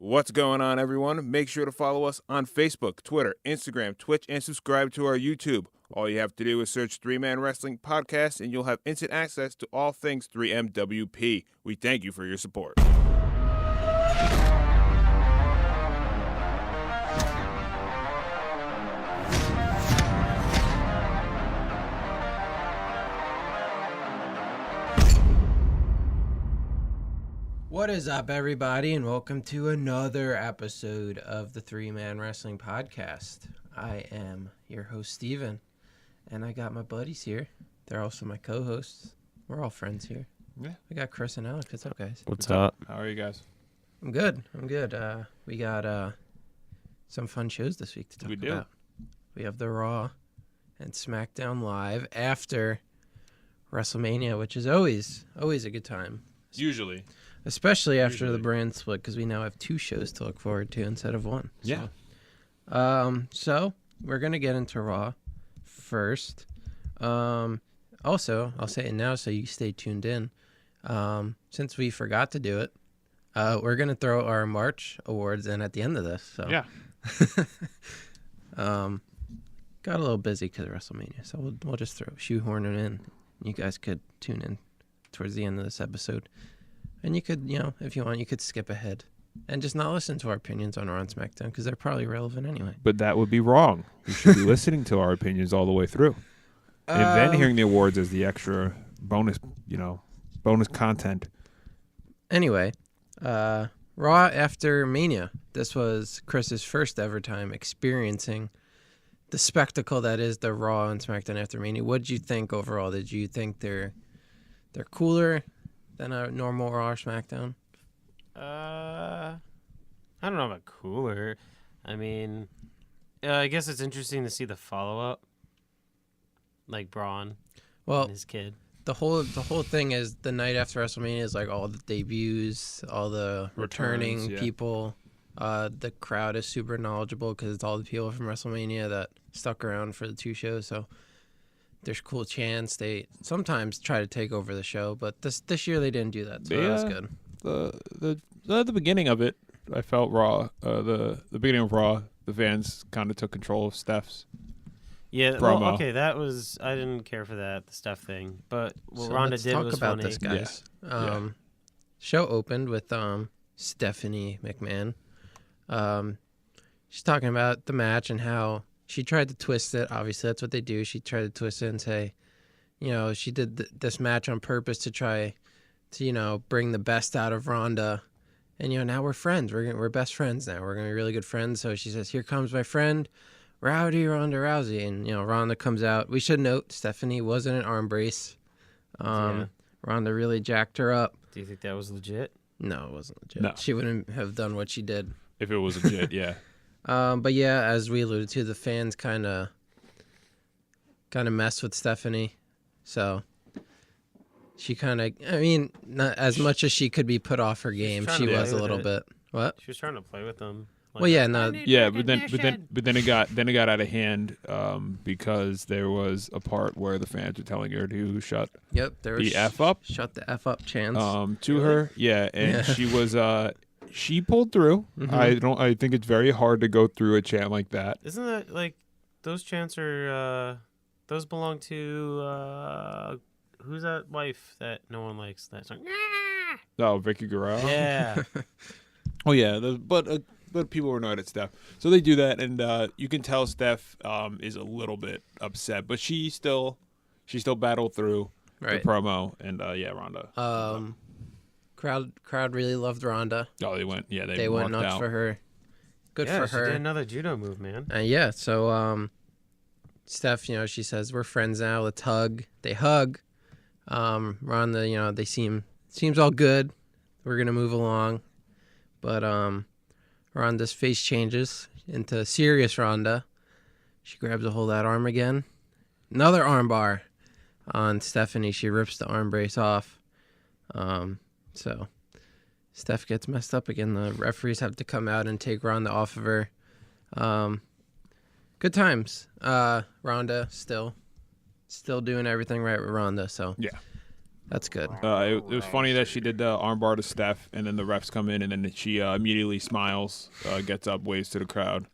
What's going on, everyone? Make sure to follow us on Facebook, Twitter, Instagram, Twitch, and subscribe to our YouTube. All you have to do is search 3-Man Wrestling Podcast, and you'll have instant access to all things 3MWP. We thank you for your support. What is up, everybody, and welcome to another episode of the 3-Man Wrestling Podcast. I am your host, Steven, and I got my buddies here. They're also my co-hosts. We're all friends here. Yeah. I got Chris and Alex. What's up, guys? What's up? How are you guys? I'm good. We got some fun shows this week to talk about. We have the Raw and Smackdown live after Wrestlemania, which is always a good time. Usually. Especially after the brand split, because we now have two shows to look forward to instead of one. Yeah. So we're going to get into Raw first. Also, I'll say it now so you stay tuned in. Since we forgot to do it, we're going to throw our March awards in at the end of this. So Yeah. Got a little busy because of WrestleMania, so we'll just shoehorn it in. You guys could tune in towards the end of this episode. And you could, if you want, you could skip ahead and just not listen to our opinions on Raw and Smackdown because they're probably relevant anyway. But that would be wrong. You should be listening to our opinions all the way through. And then hearing the awards as the extra bonus, bonus content. Anyway, Raw after Mania. This was Chris's first ever time experiencing the spectacle that is the Raw and Smackdown after Mania. What did you think overall? Did you think they're cooler than a normal Raw or SmackDown? I don't know about cooler. I mean, I guess it's interesting to see the follow-up, like Braun and his kid. The whole thing is the night after WrestleMania is like all the debuts, all the returning people. The crowd is super knowledgeable because it's all the people from WrestleMania that stuck around for the two shows. So there's cool chants. They sometimes try to take over the show, but this year they didn't do that, so that was good. The beginning of it, I felt Raw. The beginning of Raw, the fans kind of took control of Steph's promo. Well, okay, that was I didn't care for that the Steph thing, but what Ronda did was funny. Let's talk about this, guys. Show opened with Stephanie McMahon. She's talking about the match and how she tried to twist it. Obviously, that's what they do. She tried to twist it and say, she did this match on purpose to try to, bring the best out of Ronda. And, now we're friends. We're best friends now. We're going to be really good friends. So she says, here comes my friend, Rowdy Ronda Rousey. And, Ronda comes out. We should note, Stephanie was in an arm brace. Ronda really jacked her up. Do you think that was legit? No, it wasn't legit. No. She wouldn't have done what she did. If it was legit, yeah. But yeah, as we alluded to, the fans kind of messed with Stephanie. So she not as much as she could be put off her game, she was a little bit. What? She was trying to play with them. Well, yeah, no. Yeah, but then it got out of hand because there was a part where the fans were telling her to shut Yep, there was the F up. Shut the F up chance. To her. Yeah, and she was she pulled through. Mm-hmm. I think it's very hard to go through a chant like that. Isn't that like those chants are those belong to who's that wife that no one likes that song? Oh, Vicky Guerrero. Yeah. Oh yeah, but people were annoyed at Steph, so they do that, and you can tell Steph is a little bit upset, but she still battled through the promo, and Ronda. Crowd really loved Ronda. Oh, they went went nuts for her. Good for her. She did another judo move, man. So Steph, she says we're friends now. Let's hug. They hug. Ronda, they seems all good. We're gonna move along, but Ronda's face changes into serious Ronda. She grabs a hold of that arm again. Another arm bar on Stephanie. She rips the arm brace off. So Steph gets messed up again. The referees have to come out and take Ronda off of her. Good times. Ronda still doing everything right with Ronda. So yeah. That's good. It was funny that she did the armbar to Steph, and then the refs come in, and then she immediately smiles, gets up, waves to the crowd,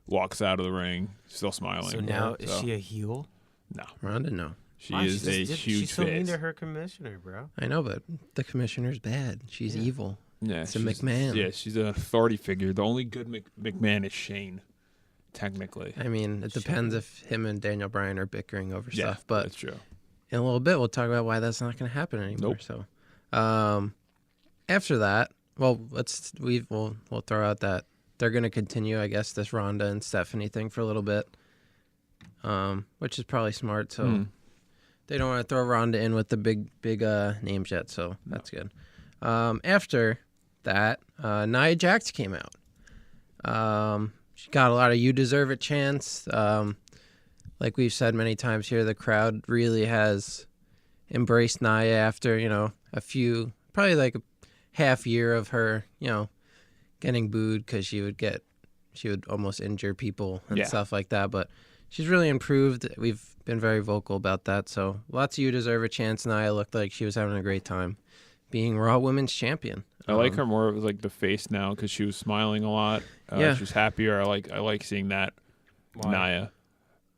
walks out of the ring, still smiling. So now, is she a heel? No. Ronda, no. She is a huge She's so mean face. to her commissioner, bro. I know, but the commissioner's bad. She's evil. Yeah, it's a McMahon. Yeah, she's an authority figure. The only good McMahon is Shane, technically. I mean, it depends if him and Daniel Bryan are bickering over stuff. But that's true. In a little bit, we'll talk about why that's not going to happen anymore. Nope. So, after that, well, we'll throw out that they're going to continue, I guess, this Ronda and Stephanie thing for a little bit, which is probably smart. So they don't want to throw Ronda in with the big names yet. So that's good. After that, Nia Jax came out. She got a lot of "You Deserve It" chants. Like we've said many times here, the crowd really has embraced Nia after, a few, probably like a half year of her, getting booed because she would almost injure people and stuff like that. But she's really improved. We've been very vocal about that. So lots of "You Deserve a chance." Nia looked like she was having a great time being Raw Women's Champion. I like her more of like the face now because she was smiling a lot. She was happier. I like seeing that. Why? Nia.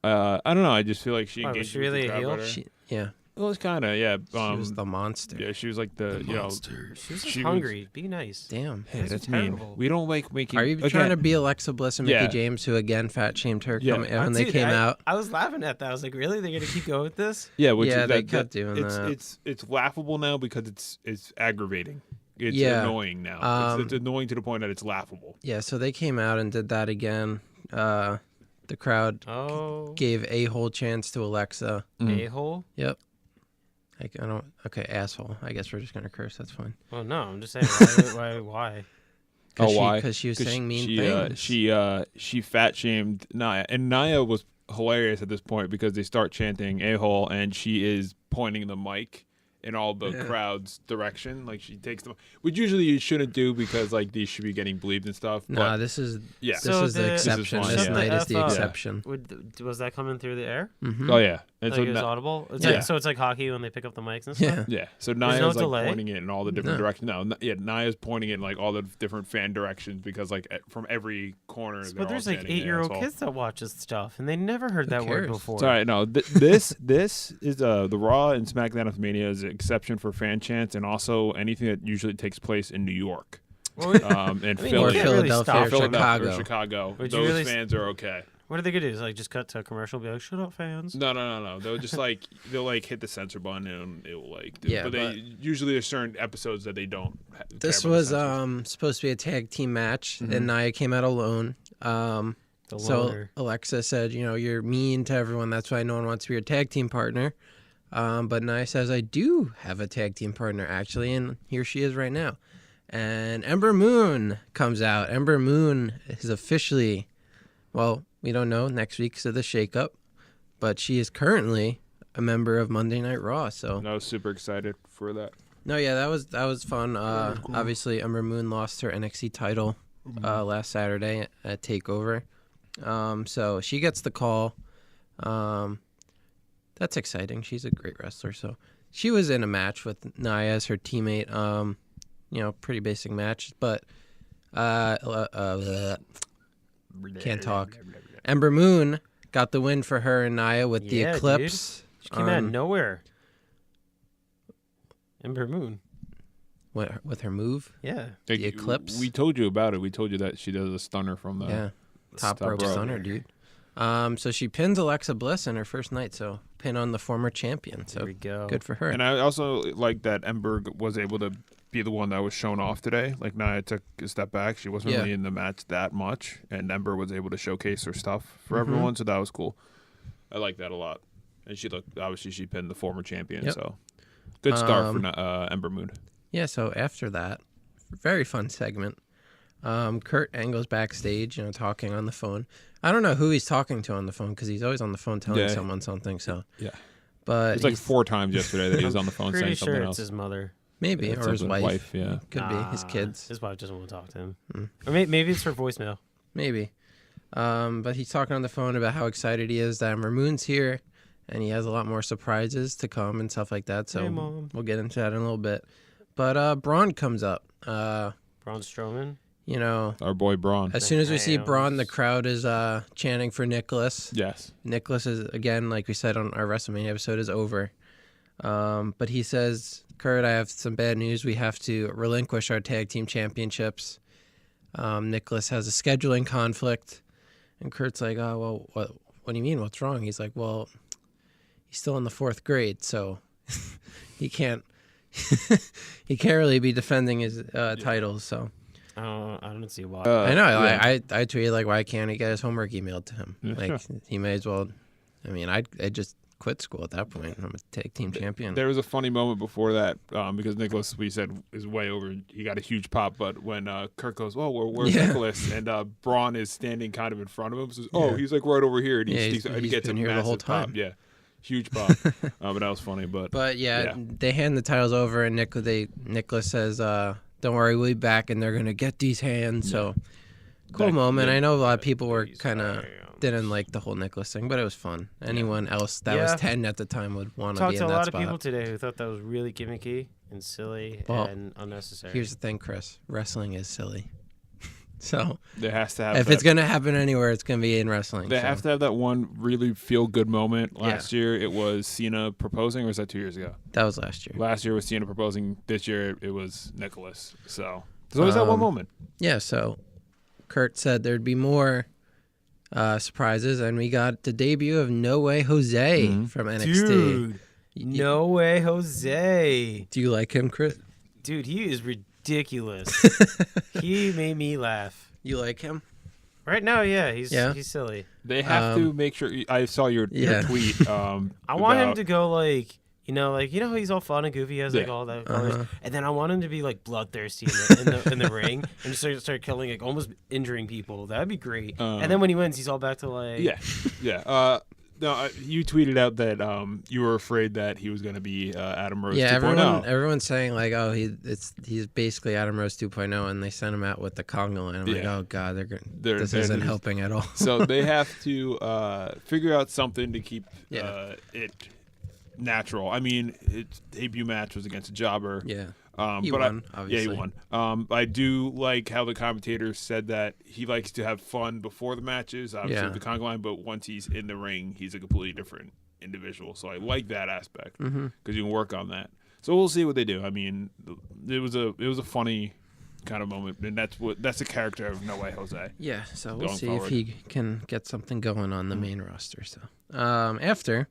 I don't know. I just feel like she Why, was engaged she with the really a crowd heel? better. Well, it's kind of, yeah. She was the monster. Yeah, she was like the She was just hungry. Be nice. Damn. Hey, That's that's terrible. mean. We don't like making. Are you trying to be Alexa Bliss and Mickey Yeah. James, who again fat shamed her Yeah. when they came out? I was laughing at that. I was like, really? They're gonna keep going with this? Yeah, which Yeah, is, they kept doing that. It's laughable now because it's aggravating. It's Yeah. annoying now. It's annoying to the point that it's laughable. Yeah, so they came out and did that again. The crowd gave a-hole chance to Alexa. A-hole? Yep. Asshole. I guess we're just gonna curse. That's fine. Well, no, I'm just saying. Why? Why? Because she was saying mean things. She fat shamed Nia, and Nia was hilarious at this point because they start chanting "a-hole" and she is pointing the mic in all the crowd's direction. Like she takes them, which usually you shouldn't do because like these should be getting bleeped and stuff. Nah, this is yeah. the exception. This is This fine, night yeah. is the exception. Was that coming through the air? Mm-hmm. Oh yeah, and Like it was audible? So it's like hockey when they pick up the mics and stuff? Yeah. Yeah, so There's Nia's no like delay? pointing it in all the different directions. No, Nia's pointing it in like all the different fan directions because like from every corner. But there's like 8-year-old kids that watch this stuff and they never heard that word before. Sorry, no. This is the Raw and Smackdown of Mania is an exception for fan chants and also anything that usually takes place in New York, and Philly, or you can't really Philadelphia, stop or them. or Chicago. Would you Those really fans are okay. What are they gonna do? Is like just cut to a commercial, and be like, "Shut up, fans." No. They'll just they'll hit the censor button and it will Yeah, but usually there's certain episodes that they don't. This was supposed to be a tag team match, and Nia came out alone. So Alexa said, "You're mean to everyone. That's why no one wants to be your tag team partner." But Nia says, "I do have a tag team partner, actually, and here she is right now." And Ember Moon comes out. Ember Moon is officially, well, we don't know next week because of the shakeup, but she is currently a member of Monday Night Raw. So I was super excited for that. No, yeah, that was fun. Cool. Obviously, Ember Moon lost her NXT title last Saturday at TakeOver. So she gets the call. That's exciting. She's a great wrestler. So she was in a match with Nia as her teammate. Pretty basic match, but can't talk. Ember Moon got the win for her and Nia with the Eclipse. Dude. She came out of nowhere. Ember Moon. With her move? Yeah. The Eclipse? We told you about it. We told you that she does a stunner from the top rope stunner, dude. So she pins Alexa Bliss in her first night, so pin on the former champion. So there we go. Good for her. And I also like that Ember was able to be the one that was shown off today. Like Nia took a step back. She wasn't really in the match that much, and Ember was able to showcase her stuff for everyone, so that was cool. I like that a lot. And she pinned the former champion, so good start for Ember Moon. Yeah, so after that, very fun segment. Kurt Angle's backstage, talking on the phone. I don't know who he's talking to on the phone because he's always on the phone telling someone something. So but it's like 4 times yesterday that he was on the phone saying something else. It's his mother, maybe, or his wife. Yeah, could be his kids. His wife doesn't want to talk to him, or maybe it's her voicemail. Maybe, but he's talking on the phone about how excited he is that Ember Moon's here, and he has a lot more surprises to come and stuff like that. So Hey, Mom. we'll get into that in a little bit. But Braun comes up. Braun Strowman. You know, Our boy Braun. as soon as we see Braun, the crowd is chanting for Nicholas. Yes. Nicholas is, again, like we said on our WrestleMania episode, is over. But he says, Kurt, I have some bad news. We have to relinquish our tag team championships. Nicholas has a scheduling conflict. And Kurt's like, oh, well, what do you mean? What's wrong? He's like, well, he's still in the 4th grade, so he can't really be defending his titles, so. I don't see why. I know. Yeah. I tweeted, like, why can't he get his homework emailed to him? Like, he may as well. I mean, I just quit school at that point. I'm a tag team champion. There was a funny moment before that because Nicholas, we said, is way over. He got a huge pop, but when Kurt goes, "Oh, where's Nicholas?" and Braun is standing kind of in front of him, says, "Oh, he's like right over here," and he gets been a here the whole massive time. pop. Yeah, huge pop. But that was funny. But yeah, they hand the titles over, and Nicholas says, "Don't worry, we'll be back, and they're gonna get these hands." So cool moment. I know a lot of people were kind of didn't like the whole Nicholas thing, but it was fun. Anyone else that was 10 at the time would want to be in that spot. Talked to a lot of people today who thought that was really gimmicky and silly and unnecessary. Here's the thing, Chris. Wrestling is silly. So there has to have. If it's gonna happen anywhere, it's gonna be in wrestling. They have to have that one really feel good moment. Last year it was Cena proposing, or was that 2 years ago? That was last year. Last year was Cena proposing. This year it was Nicholas. So there's always that one moment. Yeah. So Kurt said there'd be more surprises, and we got the debut of No Way Jose from NXT. Dude, No Way Jose. Do you like him, Chris? Dude, he is ridiculous. He made me laugh. You like him? Right now, yeah, he's silly. They have to make sure. I saw your tweet. I want him to go like. You know how he's all fun and goofy, he has like all that colors, and then I want him to be like bloodthirsty in the ring and just start killing, like almost injuring people. That'd be great. And then when he wins, he's all back to like No, you tweeted out that you were afraid that he was going to be Adam Rose 2.0. Everyone's saying like, oh, he's basically Adam Rose 2.0, and they sent him out with the conga line. I'm like, oh god, this isn't helping at all. So they have to figure out something to keep it natural. I mean, its debut match was against a jobber. Yeah. He won, obviously. Yeah, he won. I do like how the commentators said that he likes to have fun before the matches, obviously the conga line, but once he's in the ring, he's a completely different individual. So I like that aspect because you can work on that. So we'll see what they do. I mean, it was a funny kind of moment, and that's the character of No Way Jose. Yeah, so we'll see if he can get something going on the main roster. So after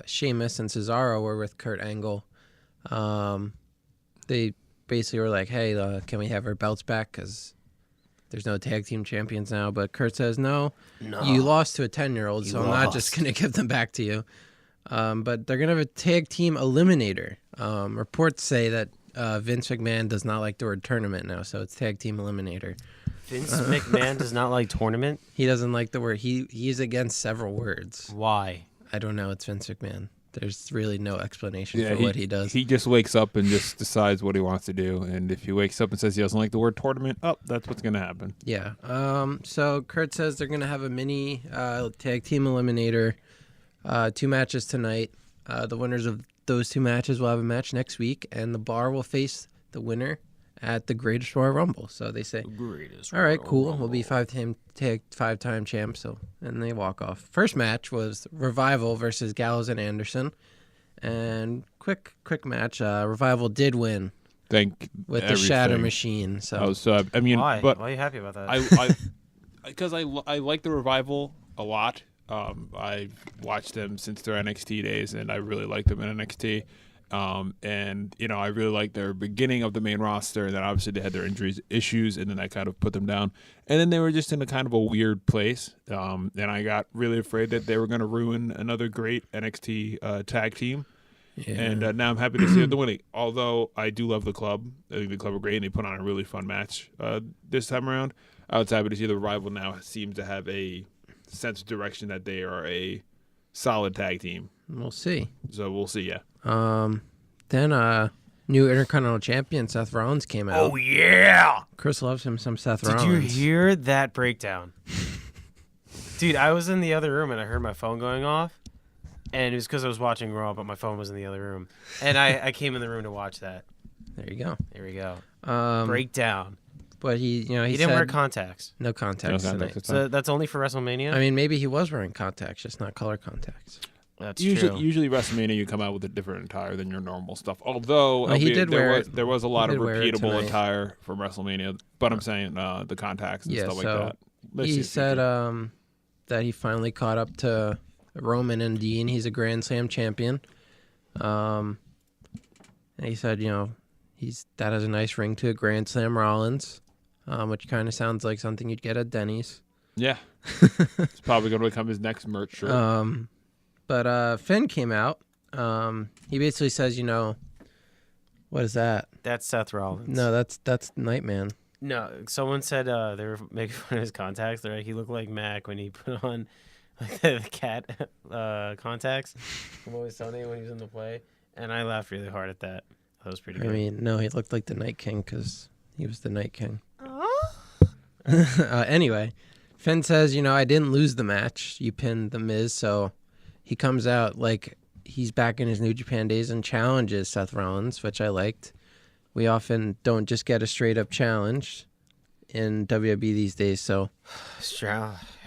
Sheamus and Cesaro were with Kurt Angle. They basically were like, hey, can we have our belts back? Because there's no tag team champions now. But Kurt says, no, you lost to a 10-year-old, so I'm not just going to give them back to you. But they're going to have a tag team eliminator. Reports say that Vince McMahon does not like the word tournament now, so it's tag team eliminator. Vince McMahon does not like tournament? He doesn't like the word. He's against several words. Why? I don't know. It's Vince McMahon. There's really no explanation for what he does. He just wakes up and just decides what he wants to do. And if he wakes up and says he doesn't like the word tournament, that's what's going to happen. Yeah. So Kurt says they're going to have a mini tag team eliminator. 2 matches tonight. The winners of those 2 matches will have a match next week, and the Bar will face the winner at the Greatest Royal Rumble. So they say, all right, cool. We'll be 5-time champs. So, and they walk off. First match was Revival versus Gallows and Anderson. And quick match. Revival did win. With the Shatter Machine. So, I mean, why? But why are you happy about that? Because I like the Revival a lot. I've watched them since their NXT days, and I really like them in NXT. And I really like their beginning of the main roster, and then obviously they had their injuries issues, and then that kind of put them down. And then they were just in a kind of a weird place. And I got really afraid that they were going to ruin another great NXT tag team. Yeah. And now I'm happy to see them winning. Although I do love the club. I think the club are great, and they put on a really fun match this time around. I was happy to see the Revival now seems to have a sense of direction that they are a solid tag team. We'll see. So we'll see, yeah. Then new Intercontinental Champion Seth Rollins came out. Oh yeah, Chris loves him some Seth Rollins. Did you hear that breakdown? Dude, I was in the other room and I heard my phone going off, And it was because I was watching Raw, but my phone was in the other room. And I came in the room to watch that. There you go. There we go. Breakdown. But he didn't wear contacts. No contacts tonight. So that's only for WrestleMania? I mean, maybe he was wearing contacts, just not color contacts. That's true. Usually WrestleMania, you come out with a different attire than your normal stuff. Although there was a lot of repeatable attire from WrestleMania. But I'm saying the contacts and stuff like that. He said that he finally caught up to Roman and Dean. He's a Grand Slam champion. And he said, that has a nice ring to a Grand Slam Rollins, which kind of sounds like something you'd get at Denny's. Yeah. It's probably going to become his next merch shirt. But Finn came out. He basically says, what is that? That's Seth Rollins. No, that's Nightman. No, someone said they were making fun of his contacts. They're like, he looked like Mac when he put on like the cat contacts from Always Sunny when he was in the play. And I laughed really hard at that. That was pretty good. I mean, no, he looked like the Night King because he was the Night King. Anyway, Finn says, I didn't lose the match. You pinned The Miz, so he comes out like he's back in his New Japan days and challenges Seth Rollins, which I liked. We often don't just get a straight-up challenge in WWE these days, so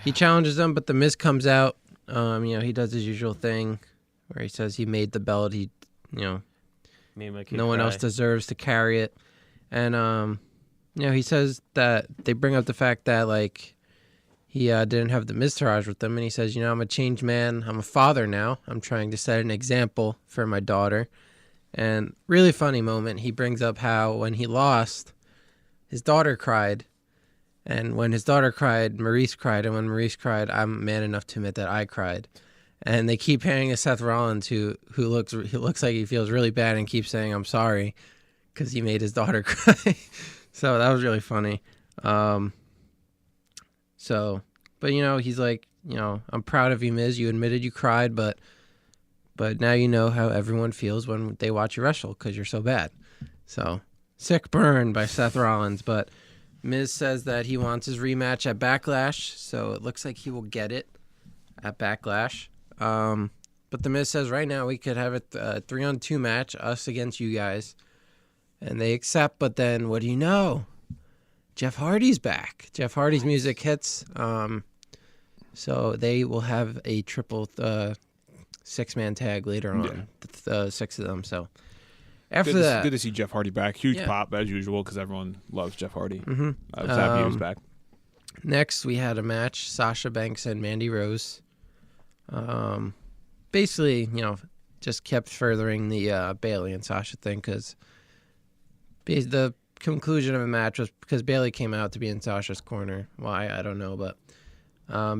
he challenges him, but The Miz comes out. He does his usual thing where he says he made the belt. No one else deserves to carry it. And, he says that they bring up the fact that, he didn't have the Miztourage with him. And he says, I'm a changed man. I'm a father now. I'm trying to set an example for my daughter. And really funny moment. He brings up how when he lost, his daughter cried. And when his daughter cried, Maurice cried. And when Maurice cried, I'm man enough to admit that I cried. And they keep panning to Seth Rollins, who looks like he feels really bad and keeps saying, I'm sorry, because he made his daughter cry. So that was really funny. But he's like, I'm proud of you, Miz. You admitted you cried, but now you know how everyone feels when they watch you wrestle because you're so bad. So, sick burn by Seth Rollins. But Miz says that he wants his rematch at Backlash, so it looks like he will get it at Backlash. But the Miz says right now we could have a 3-on-2 match, us against you guys. And they accept, but then what do you know? Jeff Hardy's back. Jeff Hardy's music hits. So they will have a triple six-man tag later on. Yeah. 6 of them. So after that, good to see Jeff Hardy back. Huge pop as usual because everyone loves Jeff Hardy. Mm-hmm. I was happy he was back. Next, we had a match: Sasha Banks and Mandy Rose. Basically, just kept furthering the Bayley and Sasha thing because the conclusion of the match was because Bayley came out to be in Sasha's corner. Why, I don't know, but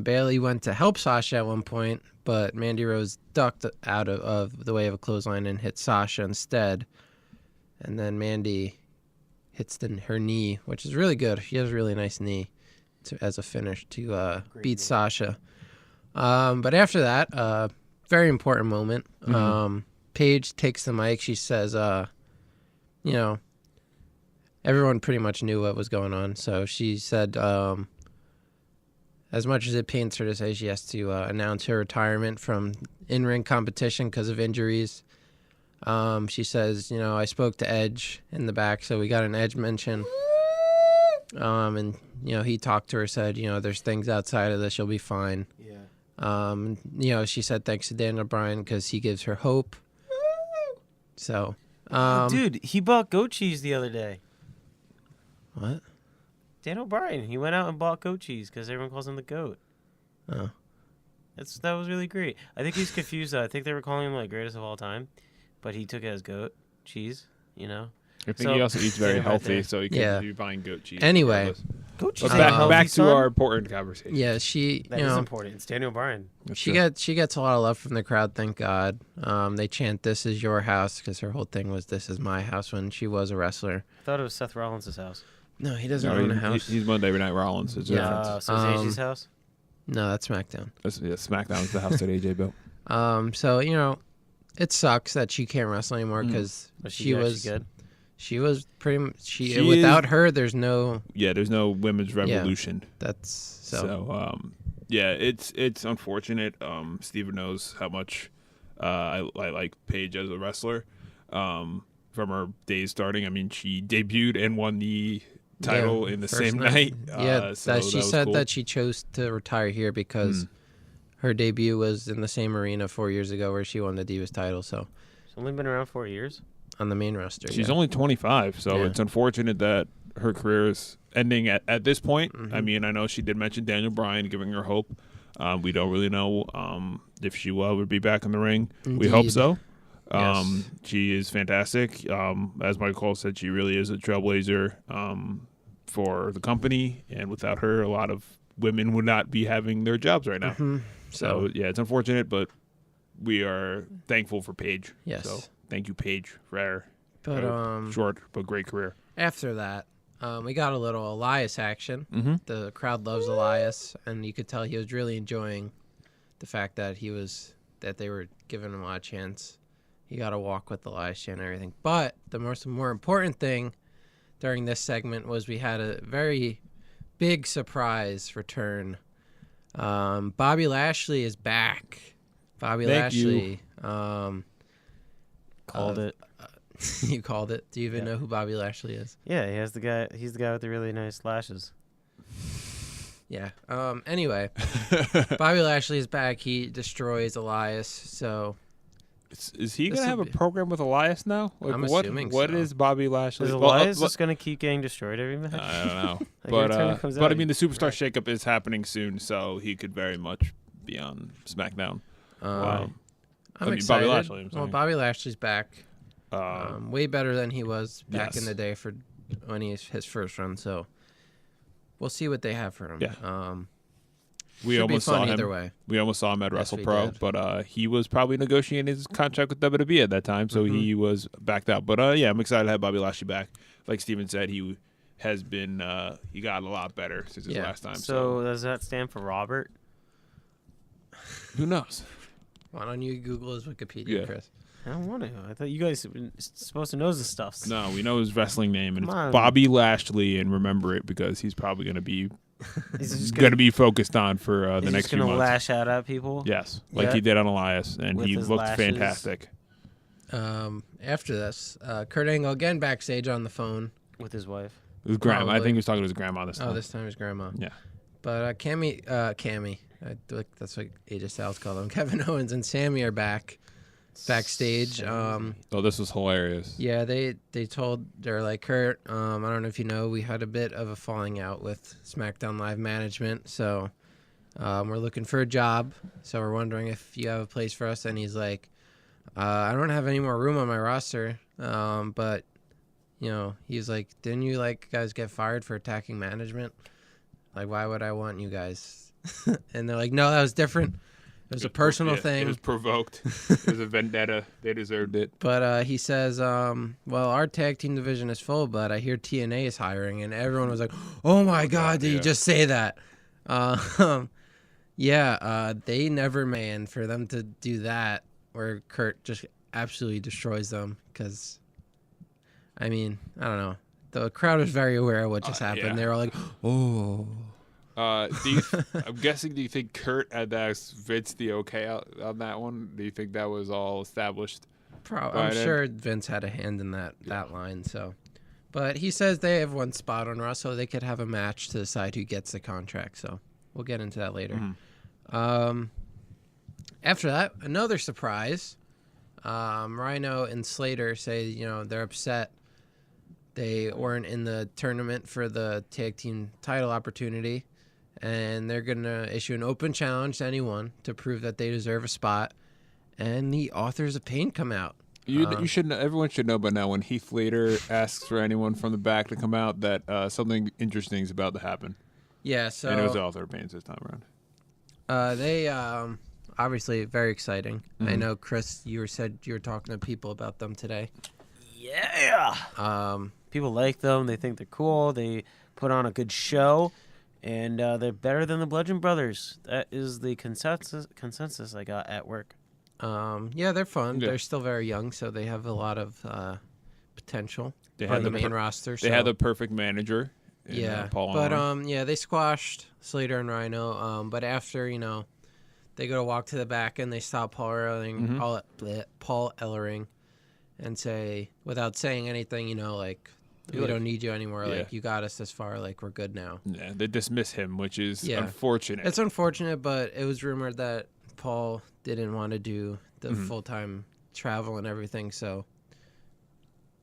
Bayley went to help Sasha at one point, but Mandy Rose ducked out of the way of a clothesline and hit Sasha instead. And then Mandy hits her knee, which is really good. She has a really nice knee as a finish to beat Sasha. But after that, very important moment. Mm-hmm. Paige takes the mic. She says, everyone pretty much knew what was going on. So she said, as much as it pains her to say, she has to announce her retirement from in-ring competition because of injuries. She says, I spoke to Edge in the back, so we got an Edge mention. And, he talked to her, said, there's things outside of this, you'll be fine. Yeah. She said thanks to Daniel Bryan because he gives her hope. So, dude, he bought goat cheese the other day. What? Daniel Bryan. He went out and bought goat cheese because everyone calls him the goat. Oh. That was really great. I think he's confused, though. I think they were calling him, greatest of all time. But he took it as goat cheese, I think he also eats very healthy, so he could be buying goat cheese. Anyway. Goat cheese. Back to our important conversation. Yeah, that is important. It's Daniel Bryan. She gets a lot of love from the crowd, thank God. They chant, "This is your house," because her whole thing was, "This is my house," when she was a wrestler. I thought it was Seth Rollins' house. No, he doesn't own a house. He's Monday Night Rollins. It's so it's AJ's house? No, that's SmackDown. SmackDown is the house that AJ built. So, it sucks that she can't wrestle anymore because she was good. She was without her, there's no... Yeah, there's no women's revolution. Yeah, that's so... So, it's unfortunate. Steven knows how much I like Paige as a wrestler from her days starting. I mean, she debuted and won the title in the same night. Yeah, so she said cool. That she chose to retire here because her debut was in the same arena 4 years ago where she won the Divas title. So she's only been around 4 years on the main roster. She's only 25, so it's unfortunate that her career is ending at this point. I mean, I know she did mention Daniel Bryan giving her hope. We don't really know if she would be back in the ring. Indeed. We hope so. Yes. She is fantastic. As Michael said, she really is a trailblazer for the company, and without her, a lot of women would not be having their jobs right now. So, yeah, it's unfortunate, but we are thankful for Paige. Yes. So, thank you, Paige, for her short but great career. After that, we got a little Elias action. The crowd loves Elias, and you could tell he was really enjoying the fact that they were giving him a lot of chance. He got a walk with Elias and everything. But the more important thing during this segment was we had a very big surprise return. Bobby Lashley is back. Thank Lashley. Called it. You called it. Do you even know who Bobby Lashley is? Yeah, he's the guy with the really nice lashes. Yeah. Anyway, Bobby Lashley is back. He destroys Elias. So is he going to have a program with Elias now? Like, I'm assuming what so. is Bobby Lashley? Is Elias just going to keep getting destroyed every match? I don't know. But I mean, the Superstar Shakeup is happening soon, so he could very much be on SmackDown. I'm excited. Bobby Lashley. Bobby Lashley's back. Way better than he was back in the day for when his first run. So we'll see what they have for him. Yeah. We almost saw him either way. We almost saw him at WrestlePro, but he was probably negotiating his contract with WWE at that time, so he was backed out. But yeah, I'm excited to have Bobby Lashley back. Like Steven said, he has been he got a lot better since his last time. So does that stand for Robert? Who knows? Why don't you Google his Wikipedia, Chris? I don't want to. I thought you guys were supposed to know this stuff. No, we know his wrestling name, and it's Bobby Lashley, and remember it because he's probably going to be going to be focused on for the next few months. He's going to lash out at people? Yes, like he did on Elias, and he looked fantastic. After this, Kurt Angle again backstage on the phone. With his wife? His grandma. I think he was talking to his grandma this time. Oh, this time his grandma. Yeah. But Cammy, that's what AJ Styles called them. Kevin Owens and Sammy are backstage. This was hilarious. Yeah, they're like, Kurt, I don't know if you know, we had a bit of a falling out with SmackDown Live management, so we're looking for a job, so we're wondering if you have a place for us. And he's like, I don't have any more room on my roster, but he's like, didn't you guys get fired for attacking management? Like, why would I want you guys? And they're like, no, that was different. It was a personal thing. It was provoked. It was a vendetta. They deserved it. But he says, well, our tag team division is full, but I hear TNA is hiring. And everyone was like, oh, my God, did you just say that? They never may. And for them to do that, where Kurt just absolutely destroys them, because, I mean, I don't know. The crowd was very aware of what just happened. Yeah. They were all like, oh. I'm guessing, do you think Kurt had that Vince the okay on that one? Do you think that was all established? I'm sure Vince had a hand in that line. So, but he says they have one spot on Raw, so they could have a match to decide who gets the contract. So we'll get into that later. After that, another surprise. Rhino and Slater say they're upset they weren't in the tournament for the tag team title opportunity. And they're going to issue an open challenge to anyone to prove that they deserve a spot. And the Authors of Pain come out. You should know, everyone should know by now when Heath Slater asks for anyone from the back to come out that something interesting is about to happen. Yeah, so... And it was the Author of Pain this time around. They, obviously, very exciting. I know, Chris, you said you were talking to people about them today. Yeah! People like them. They think they're cool. They put on a good show. And they're better than the Bludgeon Brothers. That is the consensus I got at work. Yeah, they're fun. Yeah. They're still very young, so they have a lot of potential on the main roster. They had the perfect manager. Paul Arn. But they squashed Slater and Rhino. But after they go to walk to the back and they stop Paul Ellering and say, without saying anything, like, we don't need you anymore. Yeah. Like, you got us this far. Like, we're good now. Yeah, they dismiss him, which is unfortunate. It's unfortunate, but it was rumored that Paul didn't want to do the full-time travel and everything, so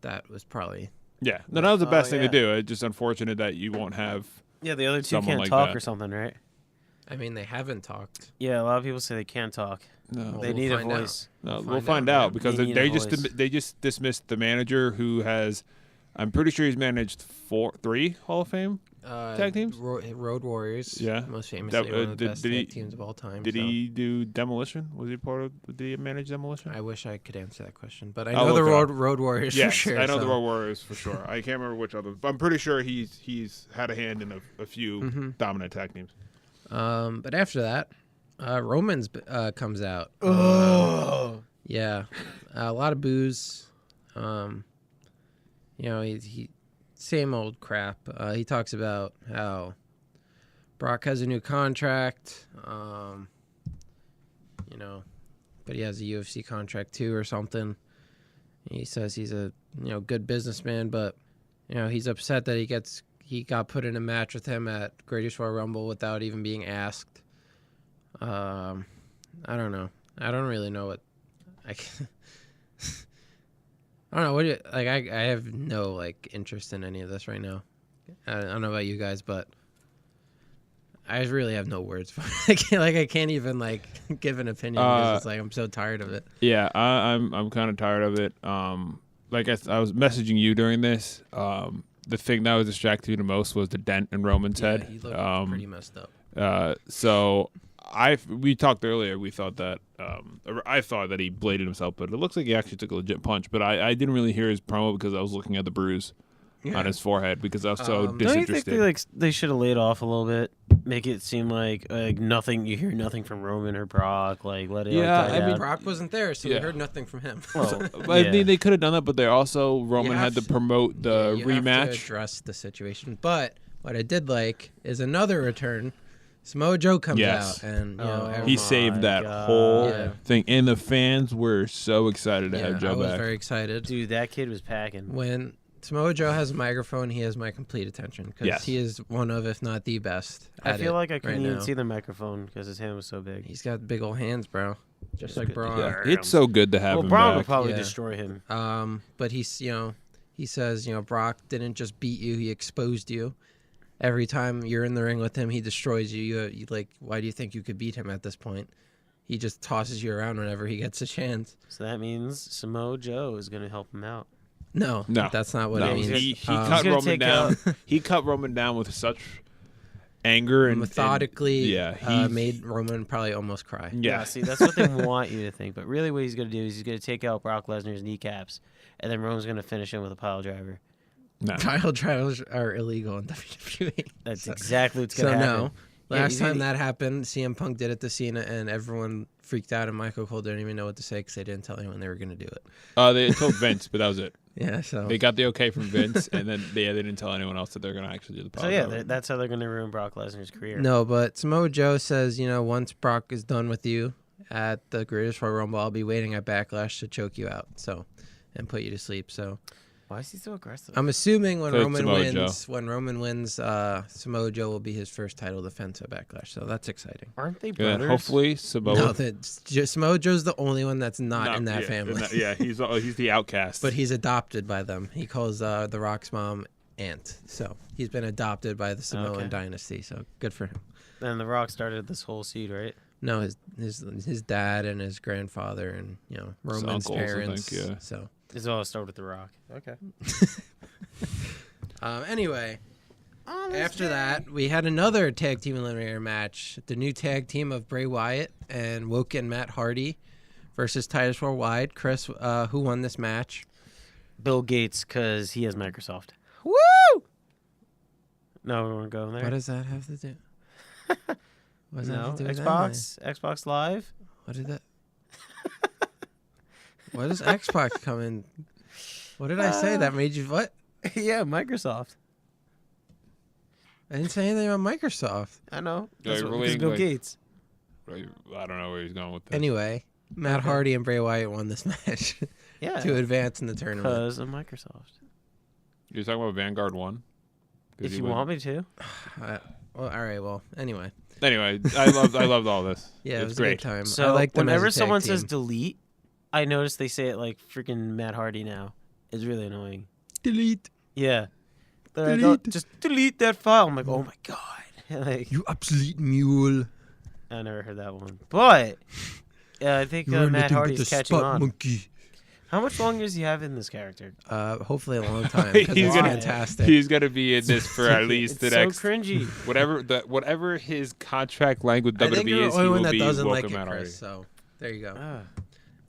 that was probably... Yeah, no, that was the best thing to do. It's just unfortunate that you won't have the other two can't like talk that. or something, right? I mean, they haven't talked. Yeah, a lot of people say they can't talk. No. They need a voice. No, we'll find out because they just dismissed the manager who has... I'm pretty sure he's managed 3 Hall of Fame tag teams. Road Warriors, most famously one of the best tag teams of all time. Did he do Demolition? Was he part of? Did he manage Demolition? I wish I could answer that question, but I know the Road Warriors for sure. I know the Road Warriors for sure. I can't remember which other. But I'm pretty sure he's had a hand in a few dominant tag teams. But after that, Roman's comes out. Yeah, a lot of boos. He same old crap. He talks about how Brock has a new contract, but he has a UFC contract too or something. He says he's a good businessman, but he's upset that he got put in a match with him at Greatest Royal Rumble without even being asked. I don't know. I don't really know what I don't know. I have no interest in any of this right now. I don't know about you guys, but I really have no words for it. I can't even give an opinion because I'm so tired of it. Yeah, I'm kind of tired of it. I was messaging you during this. The thing that was distracting me the most was the dent in Roman's head. He looked pretty messed up. So we talked earlier. We thought that I thought that he bladed himself, but it looks like he actually took a legit punch. But I didn't really hear his promo because I was looking at the bruise on his forehead because I was so disinterested. Don't you think they should have laid off a little bit, make it seem like nothing? You hear nothing from Roman or Brock. Let it. I mean, Brock wasn't there, so we heard nothing from him. Well, I mean, they could have done that, but they also Roman had to promote the rematch. Have to address the situation, but what I did like is another return. Samoa Joe comes out, and he saved that whole thing, and the fans were so excited to have Joe back. I was very excited, dude. That kid was packing. When Samoa Joe has a microphone, he has my complete attention because he is one of, if not the best. I feel like I couldn't even see the microphone because his hand was so big. He's got big old hands, bro, just like Braun. Yeah. It's so good to have him Braun back. would probably destroy him. But he's he says Brock didn't just beat you; he exposed you. Every time you're in the ring with him, he destroys you. You why do you think you could beat him at this point? He just tosses you around whenever he gets a chance. So that means Samoa Joe is going to help him out. No, that's not what it means. He cut Roman down. He cut Roman down with such anger and methodically. Made Roman probably almost cry. Yeah, see, that's what they want you to think. But really, what he's going to do is he's going to take out Brock Lesnar's kneecaps, and then Roman's going to finish him with a pile driver. No. Pile drivers are illegal in WWE. That's exactly what's going to happen. No. Last time that happened, CM Punk did it to Cena, and everyone freaked out, and Michael Cole didn't even know what to say because they didn't tell anyone they were going to do it. They told Vince, but that was it. Yeah, so they got the okay from Vince, and then they didn't tell anyone else that they're going to actually do the pile driver. That's how they're going to ruin Brock Lesnar's career. No, but Samoa Joe says, once Brock is done with you at the Greatest Royal Rumble, I'll be waiting at Backlash to choke you out, and put you to sleep. So. Why is he so aggressive? I'm assuming when Roman wins, Samoa Joe will be his first title defense at Backlash. So that's exciting. Aren't they brothers? Hopefully, Samoa. No, Samoa Joe's the only one that's not in that family. He's the outcast. But he's adopted by them. He calls The Rock's mom Aunt. So he's been adopted by the Samoan dynasty. So good for him. And The Rock started this whole seed, right? No, his dad and his grandfather and Roman's parents. I think, So. This all started with The Rock. Okay. Anyway, after that, we had another tag team eliminator match. The new tag team of Bray Wyatt and Woken Matt Hardy versus Titus Worldwide. Chris, who won this match? Bill Gates, because he has Microsoft. Woo! No, we weren't going there. What does that have to do? What does that have to do with Xbox Live. What did that? What does Xbox come in? What did I say that made you what? Yeah, Microsoft. I didn't say anything about Microsoft. I know. That's Bill Gates. I don't know where he's going with this. Anyway, Matt Hardy and Bray Wyatt won this match to advance in the tournament. Because of Microsoft. You're talking about Vanguard 1? If you want me to. Well, all right. Well, anyway. Anyway, I loved all this. Yeah, it was great. a good time. So I like them whenever as a tag someone team. says delete, I notice they say it like freaking Matt Hardy now. It's really annoying. delete. Yeah. Delete. Just delete that file. I'm like, oh my god. Like, You obsolete mule. I never heard that one. But I think Matt Hardy's catching on. Monkey. How much longer does he have in this character? Hopefully a long time. 'Cause He's it's gonna- fantastic. He's gonna be in this for at least the It's next so cringy. whatever his contract language I with think WWE you're the is. He only will one that be doesn't like welcome it, Matt Hardy. Chris. So there you go.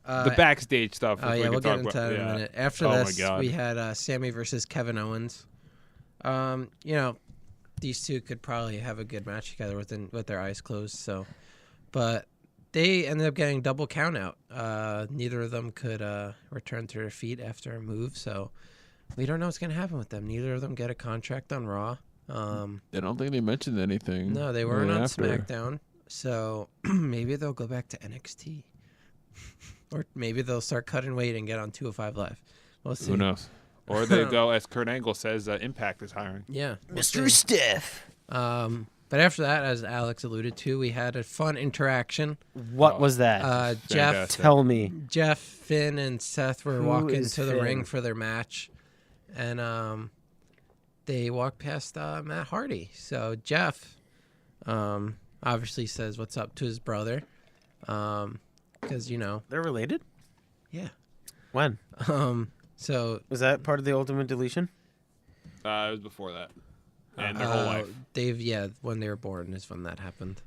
The backstage stuff. Oh if we yeah, could we'll get talk into about, that in a minute. After Oh my this, God. we had Sammy versus Kevin Owens. These two could probably have a good match together with their eyes closed. So, but they ended up getting double count out. Neither of them could return to their feet after a move. So we don't know what's gonna happen with them. Neither of them get a contract on Raw. I don't think they mentioned anything. No, they weren't really on after. SmackDown. So maybe they'll go back to NXT. Or maybe they'll start cutting weight and get on 205 Live. We'll see. Who knows? Or they go, as Kurt Angle says, Impact is hiring. Yeah. Mr. Stiff. But after that, as Alex alluded to, we had a fun interaction. What was that? Jeff, Fantastic. Tell me. Finn, and Seth were Who walking is to the Finn? ring for their match. And they walked past Matt Hardy. So Jeff obviously says what's up to his brother. Because, They're related? yeah. When? So Was that part of the Ultimate Deletion? It was before that. And their whole life. when they were born is when that happened.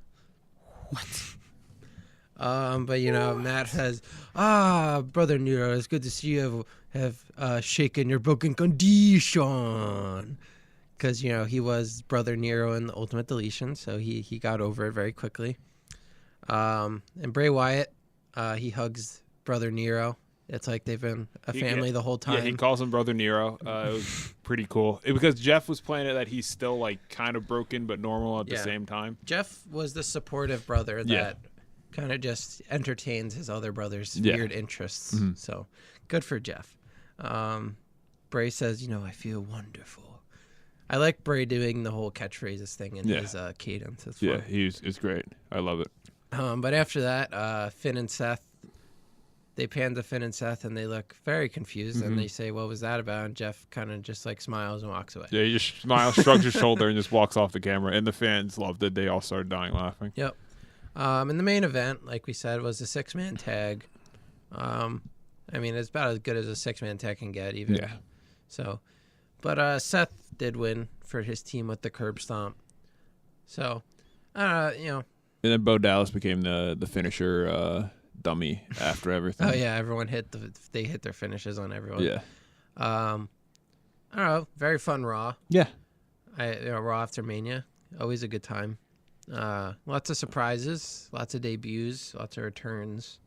What? But Matt says, brother Nero, it's good to see you have shaken your broken condition. Because he was brother Nero in the Ultimate Deletion, so he got over it very quickly. And Bray Wyatt, he hugs brother Nero. It's like they've been a family the whole time. Yeah, he calls him Brother Nero. It was pretty cool. Because Jeff was playing it that he's still like kind of broken but normal at the same time. Jeff was the supportive brother that kind of just entertains his other brother's weird interests. Mm-hmm. So good for Jeff. Bray says, I feel wonderful. I like Bray doing the whole catchphrases thing in his cadence. It's fun. Yeah, it's great. I love it. But after that, Finn and Seth, they pan to Finn and Seth, and they look very confused, and they say, what was that about? And Jeff kind of just like smiles and walks away. Yeah, he just smiles, shrugs his shoulder, and just walks off the camera. And the fans loved it. They all started dying laughing. Yep. And the main event, like we said, was a 6-man tag. It's about as good as a 6-man tag can get, even. Yeah. So, but Seth did win for his team with the curb stomp. So, And then Bo Dallas became the finisher dummy after everything. Oh yeah, everyone hit their finishes on everyone. Yeah. I don't know. Very fun Raw. Yeah. Raw after Mania, always a good time. Lots of surprises, lots of debuts, lots of returns,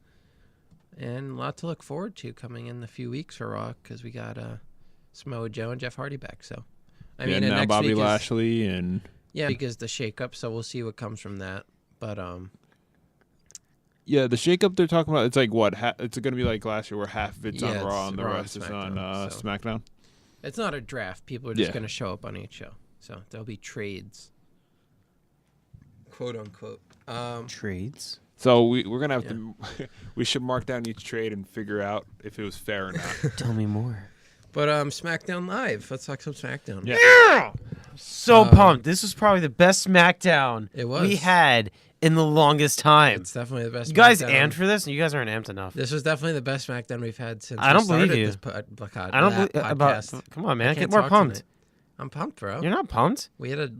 and a lot to look forward to coming in a few weeks for Raw because we got Samoa Joe and Jeff Hardy back. So, and now next Bobby week Lashley and because the shakeup. So we'll see what comes from that. But yeah, the shakeup they're talking about, it's like what? It's going to be like last year where half of it's on it's Raw and the Raw and rest is on SmackDown, so. SmackDown. It's not a draft. People are just Yeah. going to show up on each show. So there'll be trades. Quote unquote. Trades? So we're going to have to, we should mark down each trade and figure out if it was fair or not. Tell me more. But SmackDown Live. Let's talk some SmackDown. Yeah. So pumped. This was probably the best SmackDown It was. we had in the longest time. It's definitely the best. You guys SmackDown. amped for this? You guys aren't amped enough. This was definitely the best SmackDown we've had since I don't we started believe you. this I don't believe podcast. Come on, I man. can't Get more talk pumped. tonight. I'm pumped, bro. You're not pumped? We had a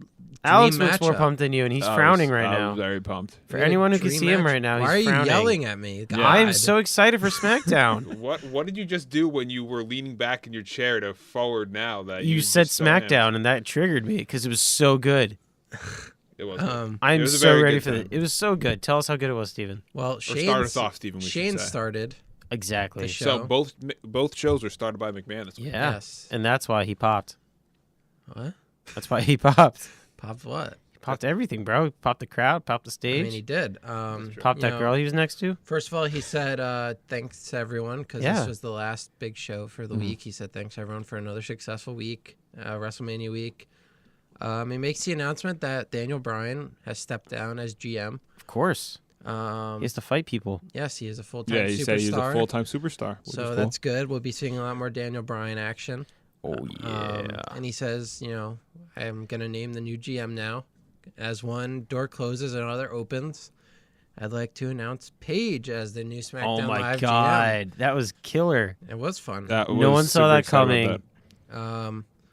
Alex dream looks more matchup. pumped than you, and he's I frowning was- right I now. was very pumped. For We had a anyone who can dream see him match- right now, Why he's are frowning. you yelling at me? Yeah. I'm God. so excited for SmackDown. What did you just do when you were leaning back in your chair to forward now that You said SmackDown, and that triggered me because it was so good. It was. Um, It I'm was a so very ready good for it. time. It was so good. Tell us how good it was, Steven. Well, start Shane us off, Steven, we should Shane say. started. Exactly. The show. So both shows were started by McMahon this week. Yeah. Yes. And that's why he popped. What? That's why he popped. Popped what? Popped everything, bro. Popped the crowd, popped the stage. I mean, he did. Popped that girl he was next to. First of all, he said thanks to everyone because this was the last big show for the week. He said thanks everyone for another successful week, WrestleMania week. He makes the announcement that Daniel Bryan has stepped down as GM. Of course. He has to fight people. Yes, he is a full-time superstar. Yeah, he said he's a full-time superstar. So that's good. We'll be seeing a lot more Daniel Bryan action. Oh, yeah. And he says, I'm going to name the new GM now. As one door closes, another opens. I'd like to announce Paige as the new SmackDown Live GM. Oh, my God. That was killer. It was fun. No one saw that coming.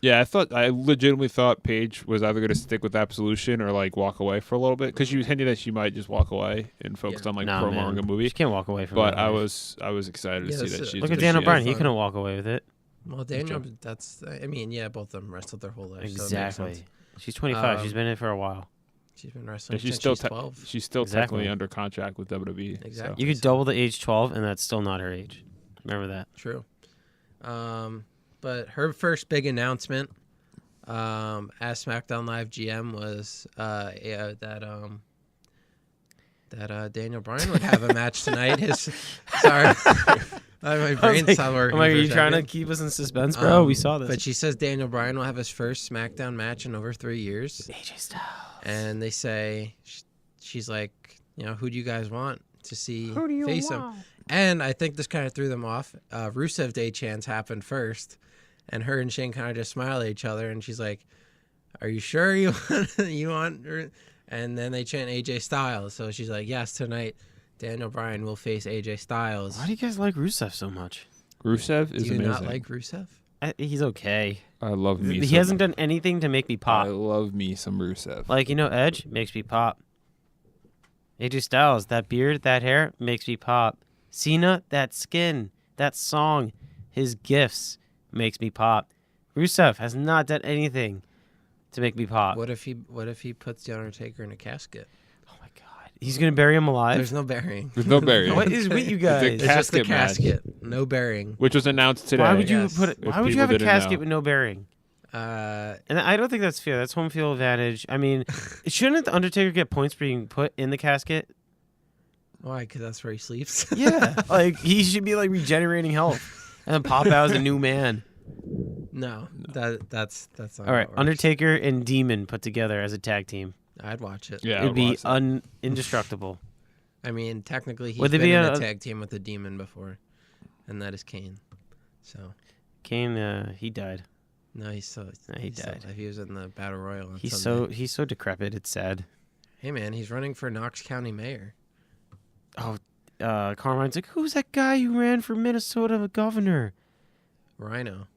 Yeah, I legitimately thought Paige was either going to stick with Absolution or walk away for a little bit because she was hinting that she might just walk away and focus on promoting a movie. She can't walk away from it. But I was excited to see that she's. Look at Daniel Bryan. He couldn't walk away with it. Well, Daniel, both of them wrestled their whole life. Exactly. So she's 25. She's been in it for a while. She's been wrestling since she's 12. She's still technically under contract with WWE. Exactly. So. You could double the age 12, and that's still not her age. Remember that. True. But her first big announcement as SmackDown Live GM was that Daniel Bryan would have a match tonight. Sorry. My brain's not working. Are you trying to keep us in suspense, bro? We saw this. But she says Daniel Bryan will have his first SmackDown match in over 3 years. AJ Styles. And they say, she's like, who do you guys want to see face him? And I think this kind of threw them off. Rusev Day chants happened first. And her and Shane kind of just smile at each other. And she's like, are you sure you want her? And then they chant AJ Styles. So she's like, yes, tonight Daniel Bryan will face AJ Styles. Why do you guys like Rusev so much? Rusev is amazing. Do you not like Rusev? He's okay. I love me. He hasn't done anything to make me pop. I love me some Rusev. Edge makes me pop. AJ Styles, that beard, that hair makes me pop. Cena, that skin, that song, his gifts makes me pop. Rusev has not done anything to make me pop. What if he puts the Undertaker in a casket? Oh my God, he's gonna bury him alive. There's no burying. There's no burying. What is with you guys? It's just the casket. No burying. Which was announced today. Why would you Why would you have a casket with no burying? And I don't think that's fair. That's home field advantage. I mean, shouldn't the Undertaker get points for being put in the casket? Why? Because that's where he sleeps. Yeah, he should be regenerating health and then pop out as a new man. No, that's not all right. Undertaker and Demon put together as a tag team. I'd watch it. Yeah, it'd be indestructible. I mean, technically, he's been in a tag team with the Demon before, and that is Kane. So Kane, he died. No, he died. He was in the Battle Royal. He's so decrepit. It's sad. Hey man, he's running for Knox County mayor. Oh, Carmine's like, who's that guy who ran for Minnesota governor? Rhino.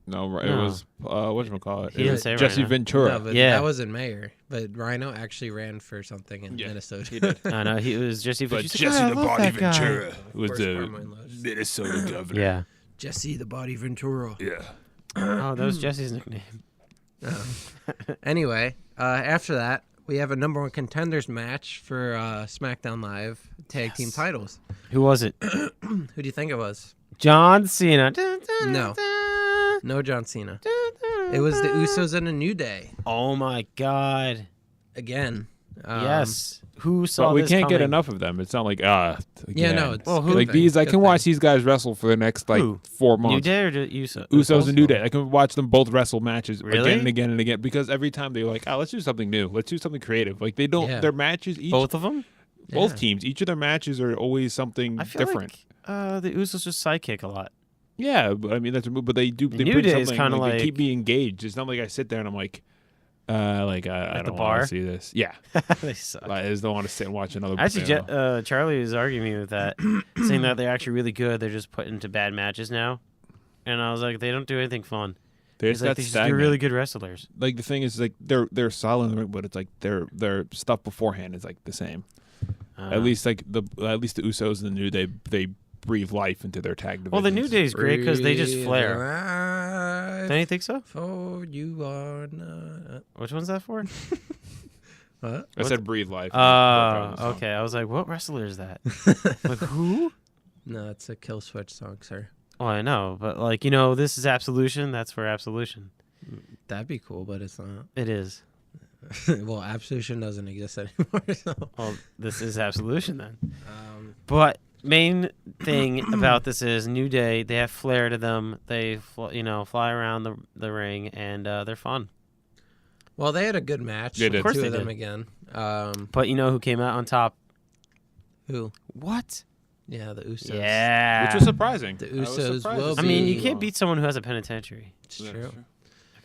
No, it was whatchamacallit? He didn't say Jesse Rhino. Ventura. No, but that wasn't mayor. But Rhino actually ran for something in Minnesota. He did. I know he was Jesse. But She's Jesse like, the Body Ventura was the Minnesota governor. Yeah. Jesse the Body Ventura. Yeah. Oh, that was Jesse's nickname. Anyway, after that, we have a number one contenders match for SmackDown Live tag team titles. Who was it? Who do you think it was? John Cena. No John Cena. It was the Usos and a New Day. Oh my God. Again. Yes. Who saw But we this can't get coming? enough of them. It's not like Yeah, no. It's these. I can watch these guys wrestle for the next 4 months. New Day or Usos? Usos and New Day. I can watch them both wrestle matches Really? again and again and again because every time they're like, let's do something new. Let's do something creative. They don't. Yeah. Their matches. Both of them? Both teams. Each of their matches are always something I feel different. like the Usos just sidekick a lot. Yeah, but I mean that's a move. But they do. They New bring Day is something. kinda They keep like- me engaged. It's not like I sit there and I'm like, I the don't bar? want to see this. Yeah, They suck. I just don't want to sit and watch another. Actually, Charlie was arguing me with that, saying that they're actually really good. They're just put into bad matches now. And I was like, they don't do anything fun. There's He's like, they're really good wrestlers. Like the thing is, like they're solid, in the ring, but it's like their stuff beforehand is like the same. At least the Usos and the New Day, they breathe life into their tag divisions. Well, the New Day's great because they just flare. Don't you think so? For you are not. Which one's that for? What? I said breathe life. Okay. I was like, what wrestler is that? Like, who? No, it's a Kill Switch song, sir. Oh, I know. But, this is Absolution. That's for Absolution. That'd be cool, but it's not. It is. Well, Absolution doesn't exist anymore. So. Well, this is Absolution then. But main thing about this is New Day. They have flair to them. They fly around the ring, and they're fun. Well, they had a good match. They did. Of course Two they of them did. again. But you know who came out on top? Who? What? Yeah, the Usos. Yeah. Which was surprising. The I was Usos surprised will to I see mean, them you do can't well. beat someone who has a penitentiary. It's That's true.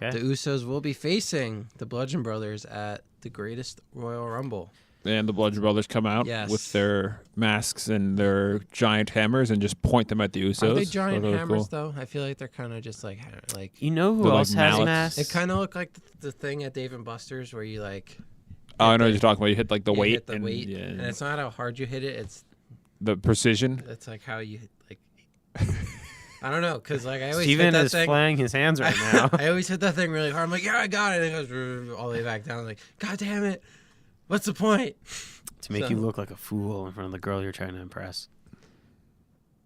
Okay. The Usos will be facing the Bludgeon Brothers at the Greatest Royal Rumble. And the Bludgeon Brothers come out Yes. with their masks and their giant hammers and just point them at the Usos. Are they giant Really hammers, cool. though? I feel like they're kind of just like... You know who They're like else has mallets. masks? It kind of look like the thing at Dave & Buster's where you like... Oh, I know the- what you're talking about. You hit like the you weight. hit the and, weight, yeah, and it's not how hard you hit it. It's the precision. like how you like... I don't know, because like I always Steven hit that is thing... flaying his hands right now. I always hit that thing really hard. I'm like, yeah, I got it. And it goes all the way back down. I'm like, God damn it. What's the point? To make So- you look like a fool in front of the girl you're trying to impress.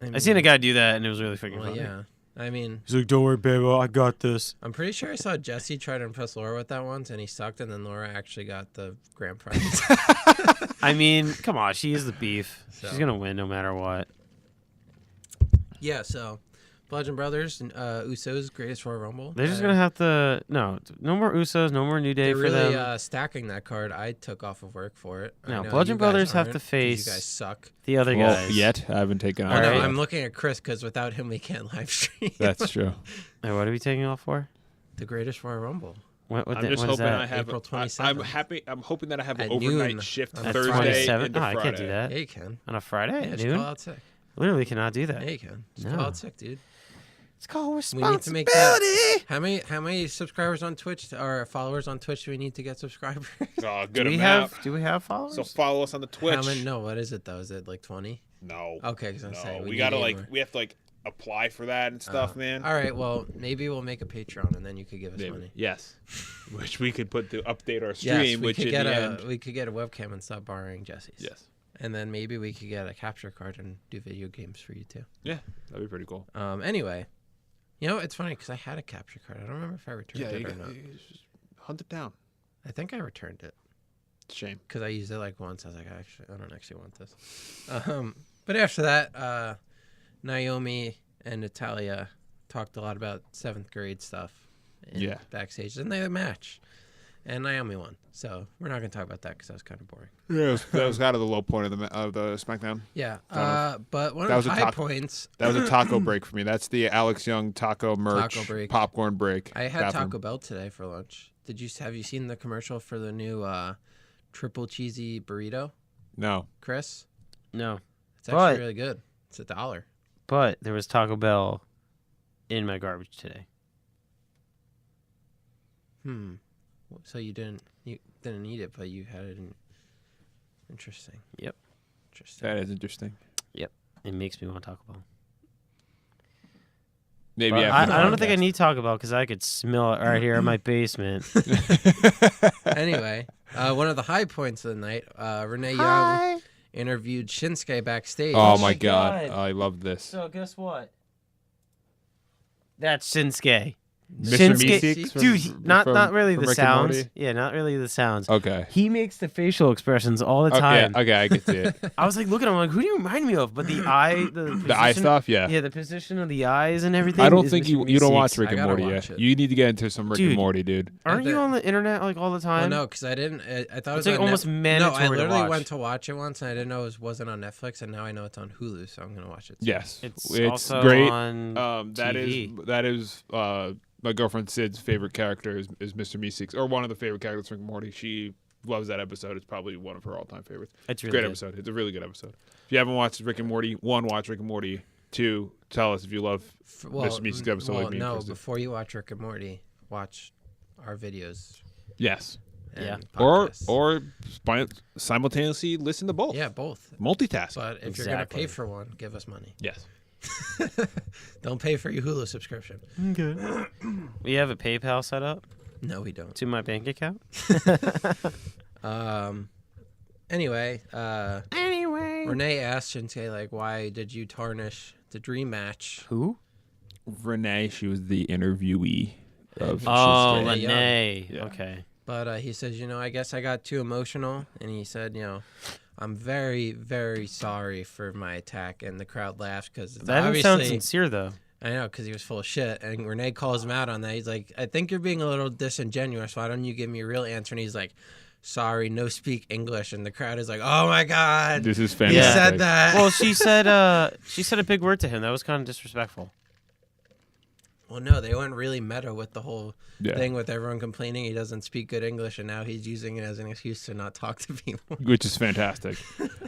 I mean, seen a guy do that, and it was really freaking Well, funny. yeah. I mean, He's like, "Don't worry, baby, I got this." I'm pretty sure I saw Jesse try to impress Laura with that once, and he sucked, and then Laura actually got the grand prize. I mean, come on, she is the beef. So. She's gonna win no matter what. Yeah, so Bludgeon Brothers and Usos, Greatest Royal Rumble. They're just gonna have to no more Usos, no more New Day They're for really them. stacking that card. I took off of work for it. I No, know Bludgeon you guys Brothers have aren't, to 'cause face You guys suck. The other Well, guys. yet I haven't taken I out. know. Alright. I'm looking at Chris because without him we can't live stream. That's true. Hey, what are we taking off for? The Greatest Royal Rumble. What I'm just what is hoping that? I have. April I'm 27th. happy. I'm hoping that I have an At overnight noon. shift That's Thursday 27? into Oh, I Friday. can't do that. Yeah, you can. On a Friday Yeah, at just noon? call out sick. Literally cannot do that. Yeah, you can. Just No. call out sick, dude. It's called We responsibility. need to make that. How many subscribers on Twitch or followers on Twitch do we need to get subscribers? Oh, Do good we amount. have followers? So follow us on the Twitch. How many? No, what is it though? Is it like 20? No. Okay, because I'm No, saying we gotta need like more. we have to like apply for that and stuff, man. All right, well maybe we'll make a Patreon and then you could give us Maybe. money. Yes. Which we could put to update our Yes, stream. we which could in get the a end, we could get a webcam and stop borrowing Jesse's. yes. And then maybe we could get a capture card and do video games for you too. Yeah, that'd be pretty cool. Anyway, you know it's funny because I had a capture card. I don't remember if I returned Yeah, it you or got, not. you just hunt it down. I think I returned it. Shame. Because I used it like once. I was like, I don't actually want this. But after that, Naomi and Natalia talked a lot about 7th grade stuff. Yeah. Backstage, and they had a match, and Naomi won. So we're not gonna talk about that because that was kind of boring. Yeah, that was kind of the low point of the SmackDown. Yeah. Kind But one That of was the a high taco- points. That was a taco break for me. That's the Alex Young taco merch Taco break. popcorn break. I had bathroom. Taco Bell today for lunch. Have you seen the commercial for the new triple cheesy burrito, No. Chris? No. It's actually But- really good. It's $1. But there was Taco Bell in my garbage today. So you didn't eat it, but you had it in. Interesting. Yep. Interesting. That is interesting. It makes me want Taco Bell. Maybe But after I the don't think I podcast. need Taco Bell because I could smell it right here in my basement. Anyway, one of the high points of the night, Renee Young interviewed Shinsuke backstage. Oh my my god. God. I love this. So guess what? That's Shinsuke. Mr. Shinsuke- Meeseeks from- Dude, not really from the Rick and sounds. Morty? Yeah, not really the sounds. Okay. He makes the facial expressions all the time. Okay, I can see it. I was like looking at him like, who do you remind me of? But the eye, The eye position- stuff, yeah. Yeah, the position of the eyes and everything. I don't is think Mr. you don't Meeseeks. watch Rick I and gotta Morty watch yet. it. You need to get into some Rick and Dude. Morty, dude. Aren't you bet- on the internet like all the time? Well, no, because I didn't. I thought it It's was like on almost No, mandatory I to literally watch. went to watch it once, and I didn't know it wasn't on Netflix, and now I know it's on Hulu, so I'm gonna watch it. soon. Yes. It's, It's also great. on TV. That is my girlfriend Sid's favorite character is Mr. Meeseeks, or one of the favorite characters from Rick and Morty. She loves that episode. It's probably one of her all-time favorites. It's really Great good. episode. It's a really good episode. If you haven't watched Rick and Morty, watch Rick and Morty. 2, tell us if you love Mr. Meeseeks episode well, like me and no, Chris did. before you watch Rick and Morty, watch our videos. Yes. And Yeah. podcasts. Or simultaneously listen to both. yeah, both. Multitask. But if you're gonna Exactly. pay for one, give us money. Yes. Don't pay for your Hulu subscription. We have a PayPal set up No, we don't. to my bank account. Anyway, Renee asked Shinsuke like, "Why did you tarnish the dream match?" Who? Renee, she was the interviewee of Oh, Renee Young. Lene. Yeah. Okay. But he says, I guess I got too emotional, and he said, I'm very, very sorry for my attack, and the crowd laughed because that didn't sound sincere though. I know, because he was full of shit, and Renee calls him out on that. He's like, I think you're being a little disingenuous. Why don't you give me a real answer? And he's like, sorry, no speak English. And the crowd is like, oh my god, this is fantastic. He said that. Well, she said a big word to him. That was kind of disrespectful. Well, no, they went really meta with the whole thing with everyone complaining he doesn't speak good English, and now he's using it as an excuse to not talk to people. Which is fantastic.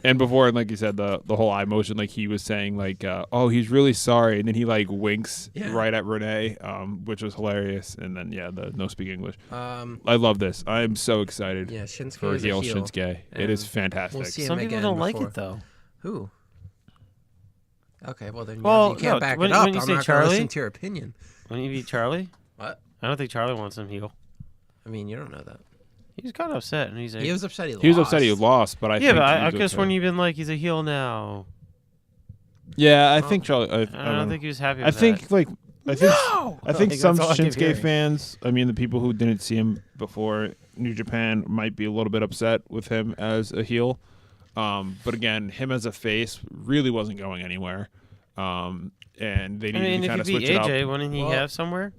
And before, like you said, the whole eye motion, like he was saying, like, oh, he's really sorry. And then he, like, winks right at Renee, which was hilarious. And then, the no speak English. I love this. I'm so excited Shinsuke for is a heel. Shinsuke. It is fantastic. We'll see Some people don't like it, though. Who? Okay, well, then you can't back when, it up. When you I'm say not Charlie, going to listen to your opinion. When you beat Charlie? What? I don't think Charlie wants him heel. I mean, you don't know that. He was kind of upset. And he's like, he was upset he lost. He was upset he lost, but I think I guess when you've been like, he's a heel now. Yeah, I think Charlie... I don't think he was happy with I think some that's all I keep Shinsuke hearing. fans, I mean, the people who didn't see him before New Japan might be a little bit upset with him as a heel. But again, him as a face really wasn't going anywhere. And they needed to kind of switch it up. If he beat AJ, wouldn't he have somewhere?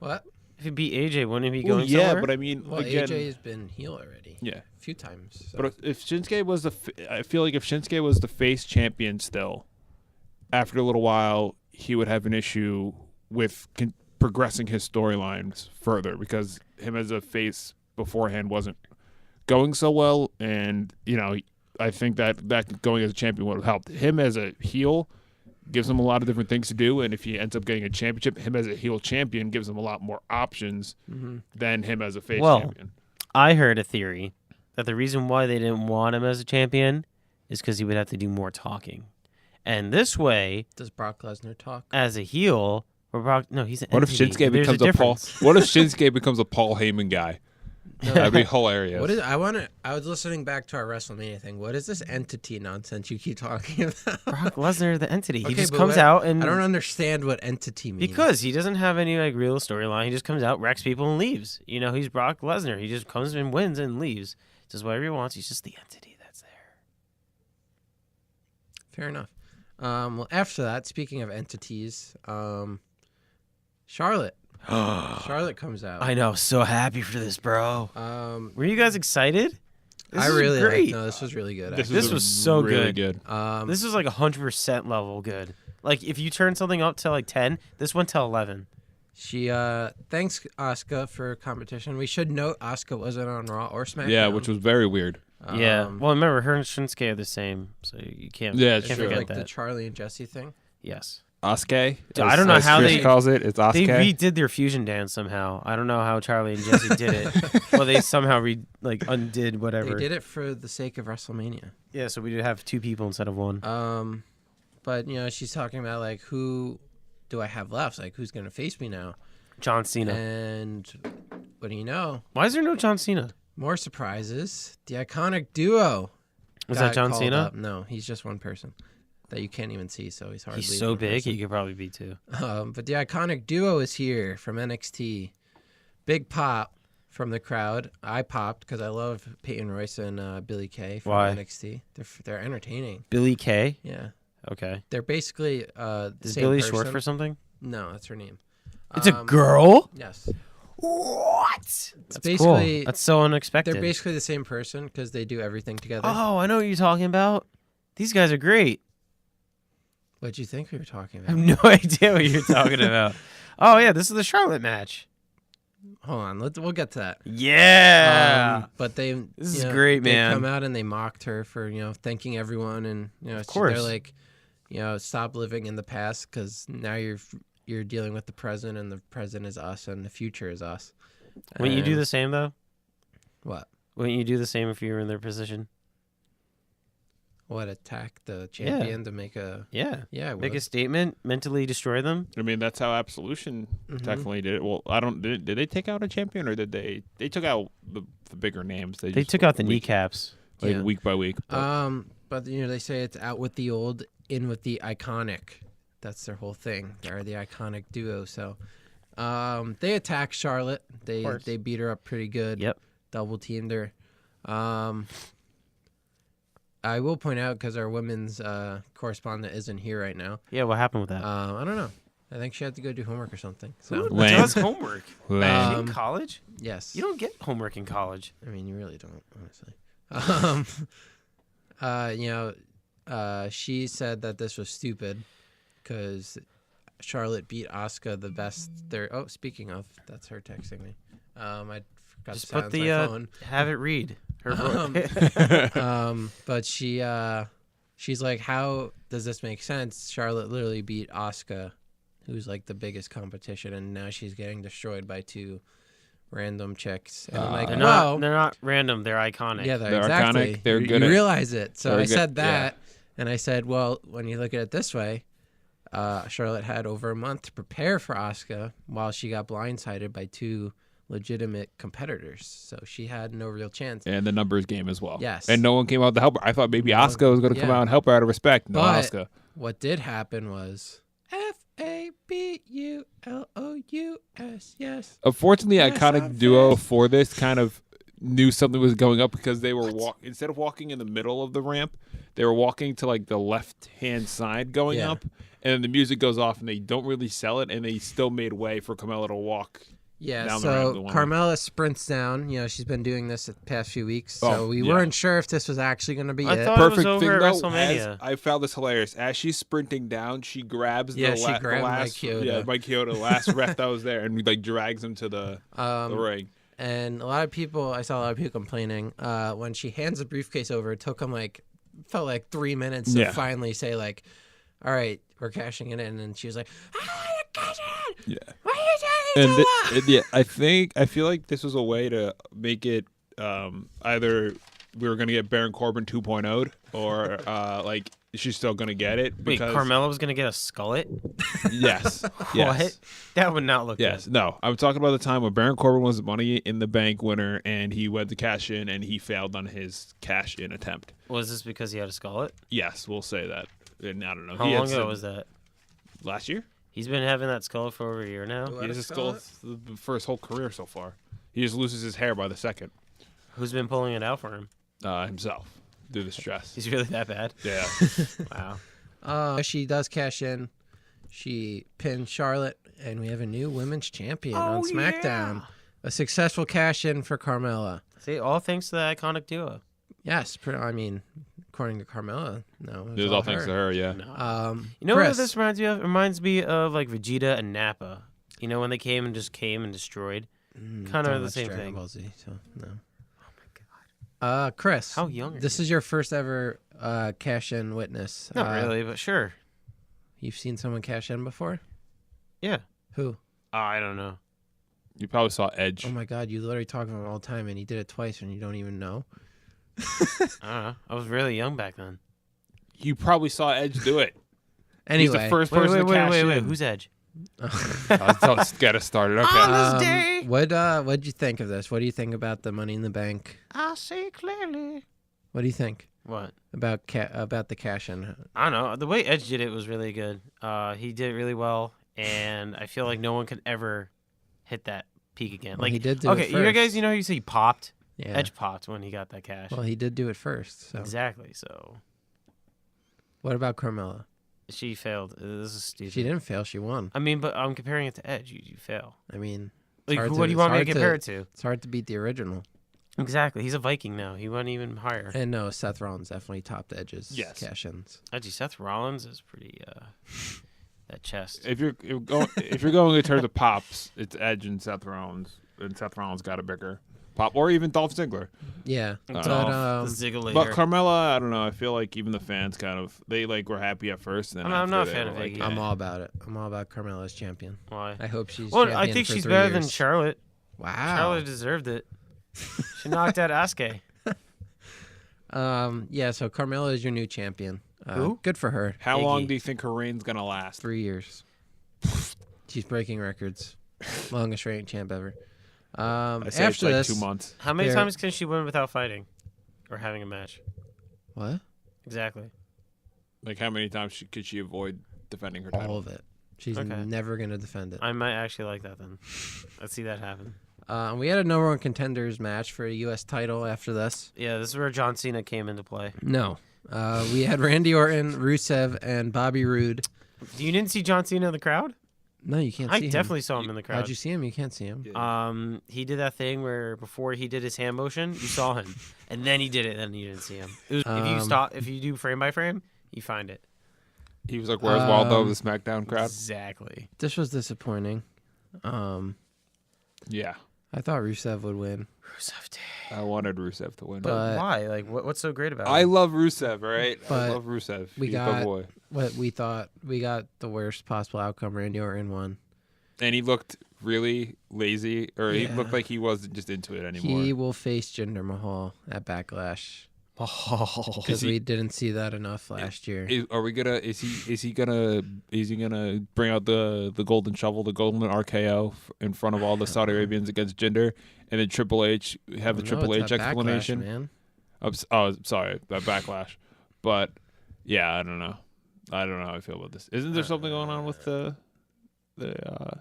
What? If he beat AJ, wouldn't he be going somewhere? Yeah, but I mean, again, AJ's been heel already. Yeah. A few times. So. But if Shinsuke was I feel like if Shinsuke was the face champion still, after a little while, he would have an issue with progressing his storylines further because him as a face beforehand wasn't going so well. And, I think that going as a champion would have helped. Him as a heel gives him a lot of different things to do, and if he ends up getting a championship, him as a heel champion gives him a lot more options than him as a face champion. I heard a theory that the reason why they didn't want him as a champion is because he would have to do more talking. And this way... Does Brock Lesnar talk? As a heel... he's an What if entity. Shinsuke becomes a Paul... What if Shinsuke becomes a Paul Heyman guy? No, that'd be hilarious. I was listening back to our WrestleMania thing. What is this entity nonsense you keep talking about? Brock Lesnar, the entity. He just comes out and... I don't understand what entity means. Because he doesn't have any real storyline. He just comes out, wrecks people, and leaves. He's Brock Lesnar. He just comes and wins and leaves. Does whatever he wants. He's just the entity that's there. Fair enough. Well, after that, speaking of entities, Charlotte. Charlotte comes out. I know. So happy for this, bro. Were you guys excited? I really great. No, this was really good. This was so really good. This was 100% level good. If you turn something up to 10, this went to 11. She thanks Asuka for competition. We should note Asuka wasn't on Raw or SmackDown. Yeah, which was very weird. Yeah. Well, remember, her and Shinsuke are the same, so you can't. Yeah, can't sure. forget that. The Charlie and Jesse thing. Yes. Asuke? I don't know how Chris they calls it. It's Asuke. They redid their fusion dance somehow. I don't know how Charlie and Jesse did it. Well, they somehow undid whatever. They did it for the sake of WrestleMania. Yeah, so we did have two people instead of one. But she's talking about who do I have left? Who's gonna face me now? John Cena. And what do you know? Why is there no John Cena? More surprises. The iconic duo. Was that John Cena? Up. No, he's just one person that you can't even see, so he's hardly. He's so big, he could probably be two. But the iconic duo is here from NXT. Big pop from the crowd. I popped because I love Peyton Royce and Billy Kay from NXT. They're entertaining. Billy Kay? Yeah. Okay. They're basically Is Billy short for something? No, that's her name. It's a girl? Yes. What? It's basically cool. That's so unexpected. They're basically the same person because they do everything together. Oh, I know what you're talking about. These guys are great. What'd you think we were talking about? I have no idea what you're talking about. Oh, yeah, this is the Charlotte match. Hold on, we'll get to that. Yeah. But this is great, man. They come out and they mocked her for thanking everyone, and of course. They're like, stop living in the past because now you're dealing with the present, and the present is us, and the future is us. Wouldn't you do the same though? What? Wouldn't you do the same if you were in their position? What, attack the champion to make a... Yeah. Yeah, make a statement, mentally destroy them? I mean, that's how Absolution technically did it. Well, did they take out a champion, or did they took out the bigger names? They took out the kneecaps. Week by week. But they say it's out with the old, in with the iconic. That's their whole thing. They're the iconic duo, so... They attacked Charlotte. They beat her up pretty good. Yep. Double teamed her. I will point out, because our women's correspondent isn't here right now. Yeah, what happened with that? I don't know. I think she had to go do homework or something. So Who does homework? Lame. She in college? yes. You don't get homework in college. I mean, you really don't, honestly. She said that this was stupid because Charlotte beat Asuka the best there. Oh, speaking of, that's her texting me. I forgot Just to put silence my the phone. have it read her voice. But she's like, how does this make sense? Charlotte literally beat Asuka, who's like the biggest competition, and now she's getting destroyed by two random chicks. And I'm like, they're well, not random. They're iconic. yeah, They're exactly. iconic. They're You good at- realize it. So they're I good- said that, and I said, well, when you look at it this way, Charlotte had over a month to prepare for Asuka while she got blindsided by two legitimate competitors. So she had no real chance. And the numbers game as well. Yes. And no one came out to help her. I thought maybe Asuka was going to come Yeah. out and help her out of respect. No, But Asuka. what did happen was FABULOUS. Yes. Unfortunately, Yes, iconic I'm duo fast. for this kind of knew something was going up because they were instead of walking in the middle of the ramp, they were walking to like the left hand side going Yeah. up, and then the music goes off and they don't really sell it, and they still made way for Carmella to walk. Yeah, Down the ramp, the so one- Carmella sprints down. She's been doing this the past few weeks, so Oh, we yeah. weren't sure if this was actually going to be I it. thought- it was Perfect over thing at though. WrestleMania. I found this hilarious. As she's sprinting down, she grabs Yeah, the, she the grabbed Mike last Chioda. Mike Chioda, the last ref that was there, and like drags him to the ring. And I saw a lot of people complaining when she hands the briefcase over. It took them felt like 3 minutes to Yeah. finally say like, "All right, we're cashing it in," and she was like, "I want to cash it in. Yeah. What are you saying And so long?" yeah, I feel like this was a way to make it either we were gonna get Baron Corbin 2.0'd or like she's still gonna get it. Wait, Because, Carmella was gonna get a skullet? Yes. Yes. What? That would not look Yes. good. No. I'm talking about the time when Baron Corbin was Money in the Bank winner and he went to cash in and he failed on his cash in attempt. Was this because he had a skullet? Yes, we'll say that. And I don't know. How long ago was that? Last year? He's been having that skullet for over a year now. Who He had has a a skull for his whole career so far. He just loses his hair by the second. Who's been pulling it out for him? Himself. Through the stress. He's really that bad? Yeah. Wow. She does cash in. She pinned Charlotte, and we have a new women's champion on SmackDown. A successful cash in for Carmella. See, all thanks to the iconic duo. Yes, according to Carmella, no. It was all thanks to her, yeah. No. You know Chris, what this reminds me of? It reminds me of like Vegeta and Nappa. You know when they came and destroyed? Kind of the same Dragon thing. Ball Z, so no. Oh my god. Chris. How young are This is your first ever cash in witness. Not really, but sure. You've seen someone cash in before? Yeah. Who? I don't know. You probably saw Edge. Oh my god, you literally talk about him all the time, and he did it twice, and you don't even know. I don't know. I was really young back then. You probably saw Edge do it. Anyway, He's the first person to cash in. Who's Edge? Let's get us started. Okay. On this day, what'd you think of this? What do you think about the Money in the Bank? I see clearly. What do you think What? about the cash in? I don't know. The way Edge did it was really good. He did it really well, and I feel like no one could ever hit that peak again. Well, Like he did do okay, it you first. guys, you say he popped. Yeah. Edge popped when he got that cash. Well, he did do it first. So Exactly. So what about Carmella? she failed. This is stupid. She didn't fail. She won. I mean, but I'm comparing it to Edge. You fail. I mean, Like, hard what to- do you want me to it's hard compare it to? it's hard to beat the original. Exactly. He's a Viking now. He went even higher. And no, Seth Rollins definitely topped Edge's Yes. cash-ins. Actually, Seth Rollins is pretty. That chest. If you're going in terms of pops, it's Edge and Seth Rollins, and Seth Rollins got a bigger pop, or even Dolph Ziggler. Yeah, Dolph, but the Ziggler. But Carmella, I don't know. I feel like even the fans kind of were happy at first. And then I'm not after a they fan were of like, Iggy. I'm all about it. I'm all about Carmella as champion. Why? I hope she's Well, champion I think for she's 3 better than years. Charlotte. Wow. Charlotte deserved it. She knocked out Asuka. Yeah, so Carmella is your new champion. Who? Good for her. How Iggy. long do you think her reign's gonna last? 3 years. She's breaking records. Longest reigning champ ever. I say After it's like this, 2 months. How many There- times can she win without fighting or having a match? What? Exactly. Like how many times could she avoid defending her All title? of it. She's never going to defend it. I might actually like that then. Let's see that happen. We had a number one contenders match for a U.S. title after this. Yeah, this is where John Cena came into play. No. We had Randy Orton, Rusev, and Bobby Roode. You didn't see John Cena in the crowd? No, you can't see him. I definitely saw him in the crowd. How'd you see him? You can't see him. Yeah. He did that thing where before he did his hand motion, you saw him. And then he did it, and you didn't see him. It was, if you do frame by frame, you find it. He was like, "Where's Waldo?" Of the SmackDown crowd. Exactly. This was disappointing. Yeah. I thought Rusev would win. Rusev did. I wanted Rusev to win. But why? Like, what's so great about it? I love Rusev, right? But I love Rusev. We He's got my boy. what we thought. We got the worst possible outcome. Randy Orton won. And he looked really lazy, or he looked like he wasn't just into it anymore. He will face Jinder Mahal at Backlash. Because we didn't see that enough last year. Are we gonna? Is he gonna bring out the golden shovel, the golden RKO in front of all the Saudi Arabians against Jinder, and then Triple H have the Triple H explanation? Backlash, man. Sorry, that Backlash. But yeah, I don't know. I don't know how I feel about this. Isn't there something going on with the I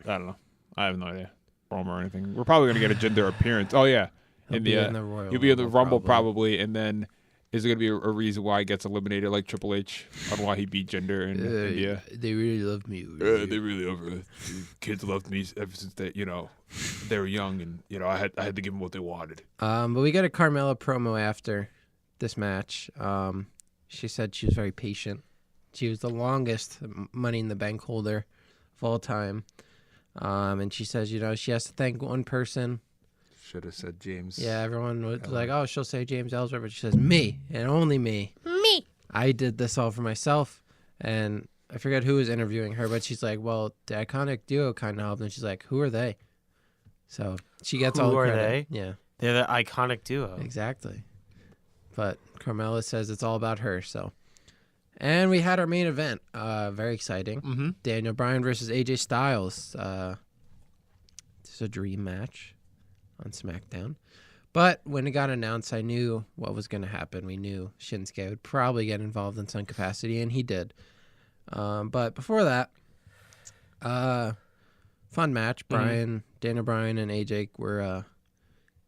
don't know. I have no idea. Promo or anything. We're probably gonna get a Jinder appearance. Oh yeah. He'll be in the Royal You'll be in the Rumble probably, and then is there going to be a reason why he gets eliminated like Triple H on why he beat Jinder in India? They really love me. They really kids loved me ever since they were young, and I had to give them what they wanted. But we got a Carmella promo after this match. She said she was very patient. She was the longest Money in the Bank holder of all time. And she says, she has to thank one person. Should have said James. Yeah, everyone was like, oh, she'll say James Ellsworth, but she says me, and only me. Me. I did this all for myself, and I forget who was interviewing her, but she's like, well, the Iconic Duo kind of helped, and she's like, who are they? So she gets all the credit. Who are they? Yeah. They're the Iconic Duo. Exactly. But Carmella says it's all about her, so. And we had our main event. Very exciting. Mm-hmm. Daniel Bryan versus AJ Styles. This is a dream match on SmackDown. But when it got announced, I knew what was going to happen. We knew Shinsuke would probably get involved in some capacity, and he did. But before that, fun match. Daniel Bryan and AJ were,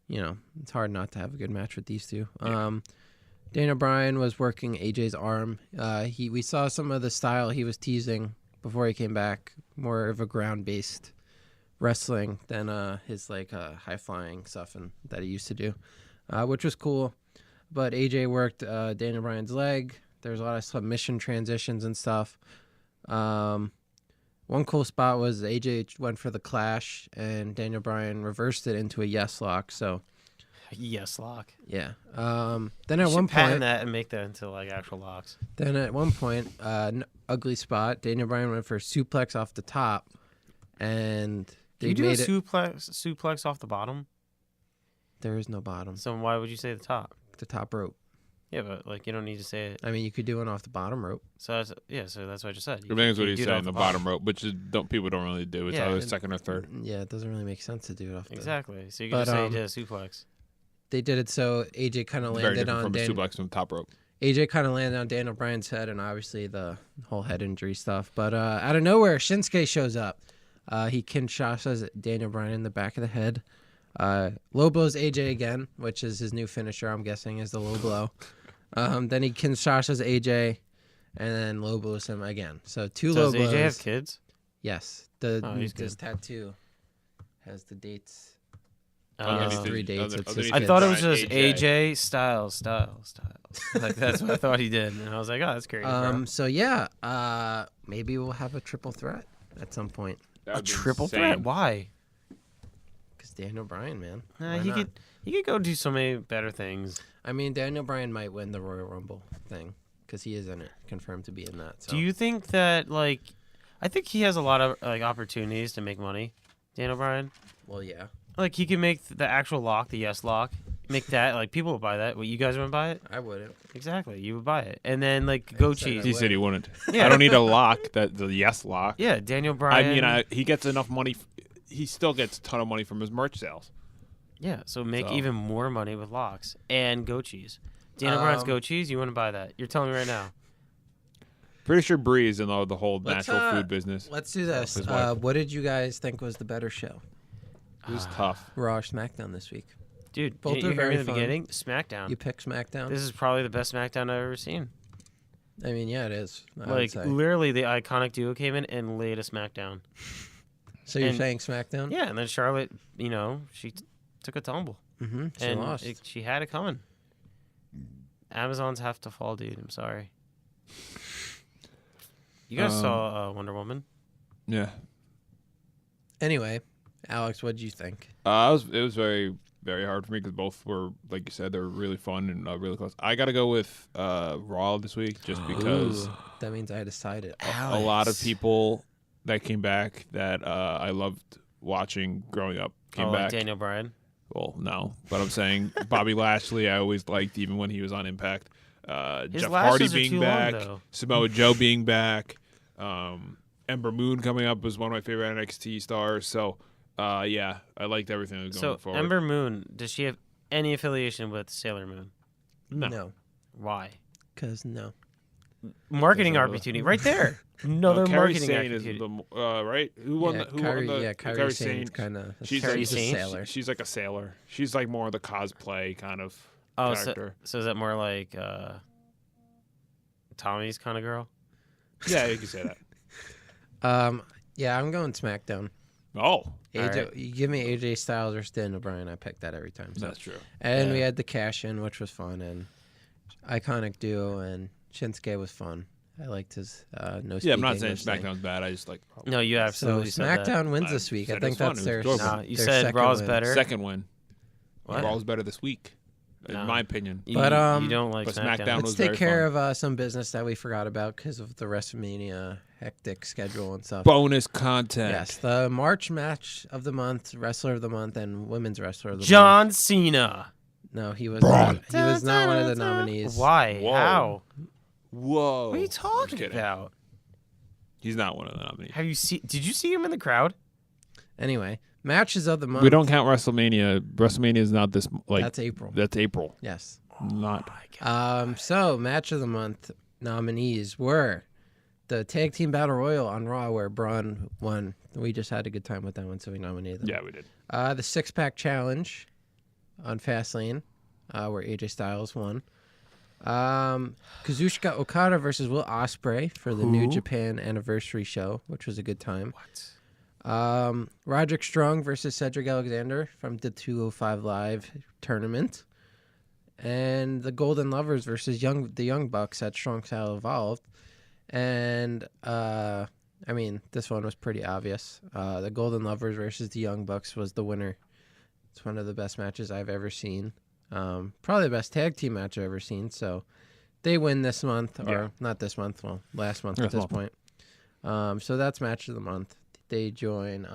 it's hard not to have a good match with these two. Yeah. Daniel Bryan was working AJ's arm. We saw some of the style he was teasing before he came back, more of a ground-based wrestling than his high-flying stuff that he used to do, which was cool. But AJ worked Daniel Bryan's leg. There's a lot of submission transitions and stuff. One cool spot was AJ went for the clash, and Daniel Bryan reversed it into a yes lock. So, yes lock. Yeah. Then at one point, patent that and make that into actual locks. Then at one point, an ugly spot. Daniel Bryan went for a suplex off the top, and Can you do a suplex off the bottom? There is no bottom. So why would you say the top? The top rope. Yeah, but you don't need to say it. I mean, you could do one off the bottom rope. So that's what I just said. I think that's what he's saying, the bottom rope, which people don't really do. It's either second or third. Yeah, it doesn't really make sense to do it off Exactly. So you can just say he did a suplex. They did it so AJ kind of landed on from a suplex from the top rope. AJ kind of landed on Daniel Bryan's head, and obviously the whole head injury stuff. But out of nowhere, Shinsuke shows up. He Kinshasas Daniel Bryan in the back of the head. Low blows AJ again, which is his new finisher, I'm guessing, is the low blow. Then he Kinshasas AJ, and then low blows him again. So two low blows. Does AJ have kids? Yes. This tattoo has the dates. He has 3 dates. I thought it was just AJ Styles. That's what I thought he did. And I was like, oh, that's crazy. So, yeah, maybe we'll have a triple threat at some point. A triple threat? Why? Because Daniel Bryan, man. He could go do so many better things. I mean, Daniel Bryan might win the Royal Rumble thing because he is in it, confirmed to be in that. So. Do you think that, I think he has a lot of, opportunities to make money, Daniel Bryan? Well, yeah. He can make the actual lock, the yes lock, make that, people would buy that. What, you guys wouldn't buy it? I wouldn't. Exactly. You would buy it. And then, go cheese. He said he wouldn't. Yeah. I don't need a lock, the yes lock. Yeah, Daniel Bryan. I mean, he gets enough money. He still gets a ton of money from his merch sales. Yeah, so make even more money with locks and goat cheese. Daniel Bryan's goat cheese, you wouldn't buy that. You're telling me right now. Pretty sure Bree is in the whole natural food business. Let's do this. What did you guys think was the better show? It was tough. Raw or SmackDown this week? Dude, both didn't are you hear me very in the fun. beginning? SmackDown. You pick SmackDown? This is probably the best SmackDown I've ever seen. I mean, yeah, it is. Like, literally, the iconic duo came in and laid a SmackDown. So you're saying SmackDown? Yeah, and then Charlotte, she took a tumble. Mm-hmm. She and lost. She had it coming. Amazons have to fall, dude. I'm sorry. You guys saw Wonder Woman? Yeah. Anyway, Alex, what did you think? It was very, very hard for me because both were, like you said, they were really fun and really close. I got to go with Raw this week just because that means I decided. A lot of people that came back that I loved watching growing up came back. Like Daniel Bryan? Well, no. But I'm saying Bobby Lashley I always liked even when he was on Impact. Jeff Hardy being back. Samoa Joe being back. Ember Moon coming up was one of my favorite NXT stars. So, yeah, I liked everything that was going forward. So, Ember Moon, does she have any affiliation with Sailor Moon? No. Why? Because no. Marketing opportunity right there. Another marketing Sane opportunity. Is right? Who won the? Kairi Sane kind of. She's like a sailor. She's like a sailor. She's like more of the cosplay kind of character. So is that more like Tommy's kind of girl? Yeah, you can say that. Yeah, I'm going SmackDown. Oh. AJ, right. You give me AJ Styles or Daniel Bryan, I pick that every time. So. That's true. And we had the cash in, which was fun, and iconic duo, and Shinsuke was fun. I liked his no. Yeah, I'm not saying SmackDown's bad. I just like. No, you absolutely so said SmackDown that. wins this week. I think that's their. No, you said Raw's better. Second win. What? Raw's better this week, in my opinion. But you don't like SmackDown. Let's take care of some business that we forgot about because of the Wrestlemania hectic schedule and stuff. Bonus content. Yes, the March match of the month, wrestler of the month, and women's wrestler of the month. John Cena. No, he was not. He was not one of the nominees. Why? Whoa. How? Whoa. What are you talking about? He's not one of the nominees. Did you see him in the crowd? Anyway, matches of the month. We don't count WrestleMania. WrestleMania is not this That's April. That's April. Yes. Not. So match of the month nominees were the Tag Team Battle Royal on Raw, where Braun won. We just had a good time with that one, so we nominated them. Yeah, we did. The Six-Pack Challenge on Fastlane, where AJ Styles won. Kazuchika Okada versus Will Ospreay for the New Japan Anniversary show, which was a good time. What? Roderick Strong versus Cedric Alexander from the 205 Live tournament. And the Golden Lovers versus the Young Bucks at Strong Style Evolved. And, I mean, this one was pretty obvious. The Golden Lovers versus the Young Bucks was the winner. It's one of the best matches I've ever seen. Probably the best tag team match I've ever seen. So they win this month, or not this month, well, last month at this point. So that's match of the month. They join.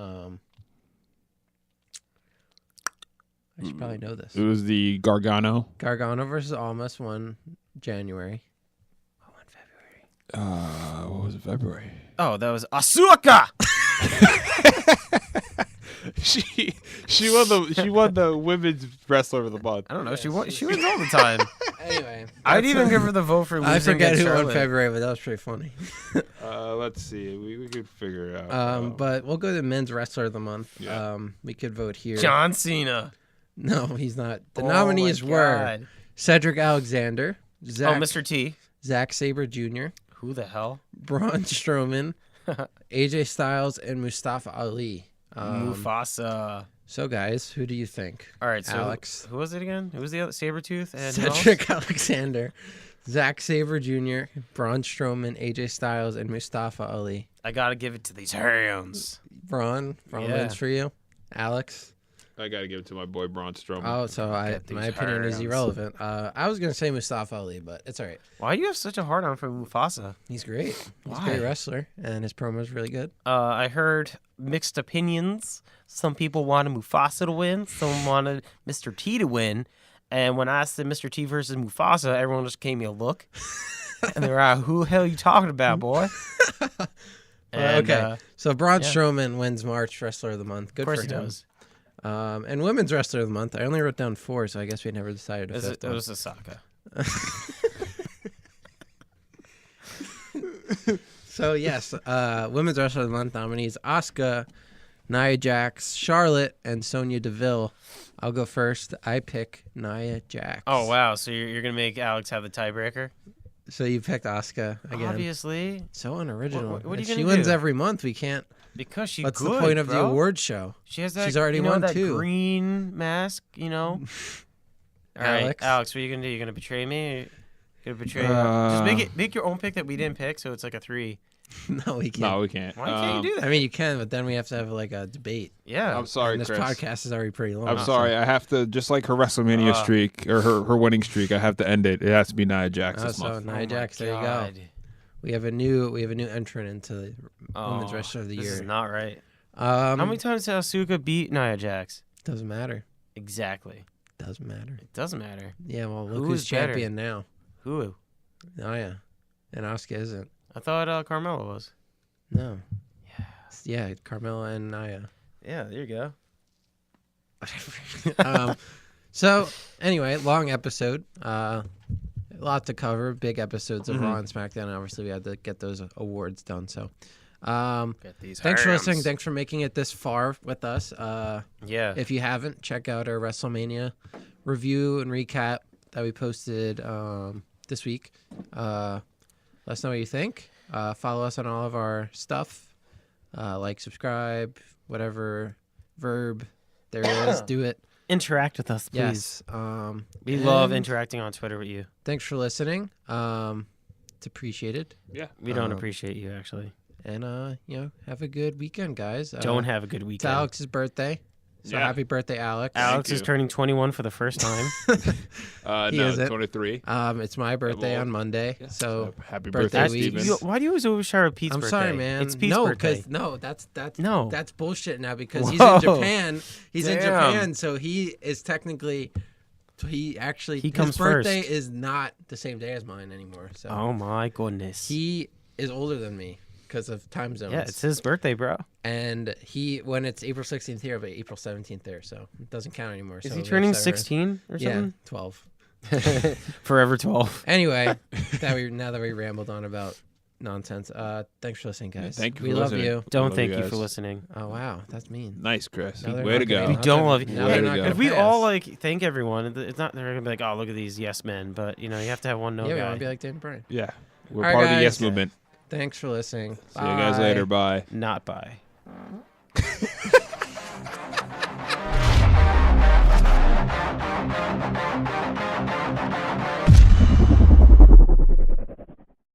I should probably know this. It was the Gargano. Gargano versus Almas won January. What won February? What was it, February? Oh, that was Asuka. She won the women's wrestler of the month. I don't know. She wins all the time. Anyway, I'd even give her the vote for losing. I forget who won Charlotte. February, but that was pretty funny. Let's see. We could figure it out. But we'll go to men's wrestler of the month. Yeah. We could vote here. John Cena. No, he's not. The nominees were Cedric Alexander, Mr. T, Zack Sabre Jr., who the hell, Braun Strowman, AJ Styles, and Mustafa Ali. Mufasa. So, guys, who do you think? All right, so Alex. who was it again? Who was the other? Sabretooth and Cedric Alexander, Zack Sabre Jr., Braun Strowman, AJ Styles, and Mustafa Ali. I gotta give it to these hounds. Braun wins for you. Alex. I gotta give it to my boy Braun Strowman. Oh, so my opinion is irrelevant. I was gonna say Mustafa Ali, but it's all right. Why do you have such a hard on for Mufasa? He's great. He's a great wrestler, and his promo is really good. I heard mixed opinions. Some people wanted Mufasa to win. Some wanted Mr. T to win. And when I asked them Mr. T versus Mufasa, everyone just gave me a look. And they were like, who the hell are you talking about, boy? And, okay, so Braun Strowman wins March Wrestler of the Month. Good of course for he him. does. And Women's Wrestler of the Month, I only wrote down 4, so I guess we never decided a fifth It one. was Asaka. So yes, Women's Wrestler of the Month nominees: Asuka, Nia Jax, Charlotte, and Sonya Deville. I'll go first. I pick Nia Jax. Oh wow! So you're gonna make Alex have the tiebreaker? So you picked Asuka again. Obviously. So unoriginal. What are you If gonna she wins do? every month, we can't. Because she's What's good, the point of bro. the award show? She has that. She's already won that too. green mask. All right, Alex? Alex, what are you gonna do? You gonna betray me? Or you gonna betray? Just make your own pick that we didn't pick, so it's like a 3. No, we can't. No, we can't. Why can't you do that? I mean, you can, but then we have to have like a debate. Yeah. I'm sorry, And this Chris. podcast is already pretty long. I'm sorry. I have to, just like her WrestleMania streak or her winning streak, I have to end it. It has to be Nia Jax this So month. Nia Jax, there you go. We have a new entrant into the Women's Wrestler of the This Year. is not right. How many times did Asuka beat Nia Jax? Doesn't matter. Exactly. Doesn't matter. It doesn't matter. Yeah, well, look Who who's is better? champion now. Who? Nia. And Asuka isn't. I thought Carmella was. No. Yeah, Carmella and Nia. Yeah, there you go. So, anyway, long episode. A lot to cover. Big episodes of Raw and Smackdown. Obviously, we had to get those awards done. So, Get these thanks for hams. listening. Thanks for making it this far with us. Yeah. If you haven't, check out our WrestleMania review and recap that we posted this week. Let us know what you think. Follow us on all of our stuff. Like, subscribe, whatever verb there is, do it. Interact with us, please. Yes. We love interacting on Twitter with you. Thanks for listening. It's appreciated. Yeah. We don't appreciate you, actually. And, have a good weekend, guys. Don't have a good It's weekend. Alex's birthday. So happy birthday, Alex. Alex Thank is you. turning 21 for the first time. He No, isn't. 23. It's my birthday well, on Monday. yeah. So Happy birthday birthday, week. Steven. Why do you always overshadow Pete's I'm birthday? sorry, man. It's Pete's no, birthday. that's bullshit now because he's Whoa. in Japan. He's in Damn. Japan, so he is technically He his comes birthday first. is not the same day as mine anymore. So Oh my goodness. he is older than me because of time zones. Yeah, it's his birthday, bro. And when it's April 16th here, but April 17th there, so it doesn't count anymore. Is so he we turning have to celebrate. 16 or Yeah, something? 12. Forever 12. Anyway, now that we rambled on about nonsense, thanks for listening, guys. Thank you We for love listening. you. Don't Love thank you you for guys. listening. Oh wow, that's mean. Nice, Chris. Now they're Way to not go. gonna- We now don't they're- love you. now Way they're to not go. gonna If we pass. all thank everyone, it's not they're gonna be like, oh, look at these yes men, but you have to have one no yeah, we guy. want to be like Dan Bryan. Yeah. We're All right, part of the guys. Yes movement. Thanks for listening. See you guys Bye. later. Bye. Not by.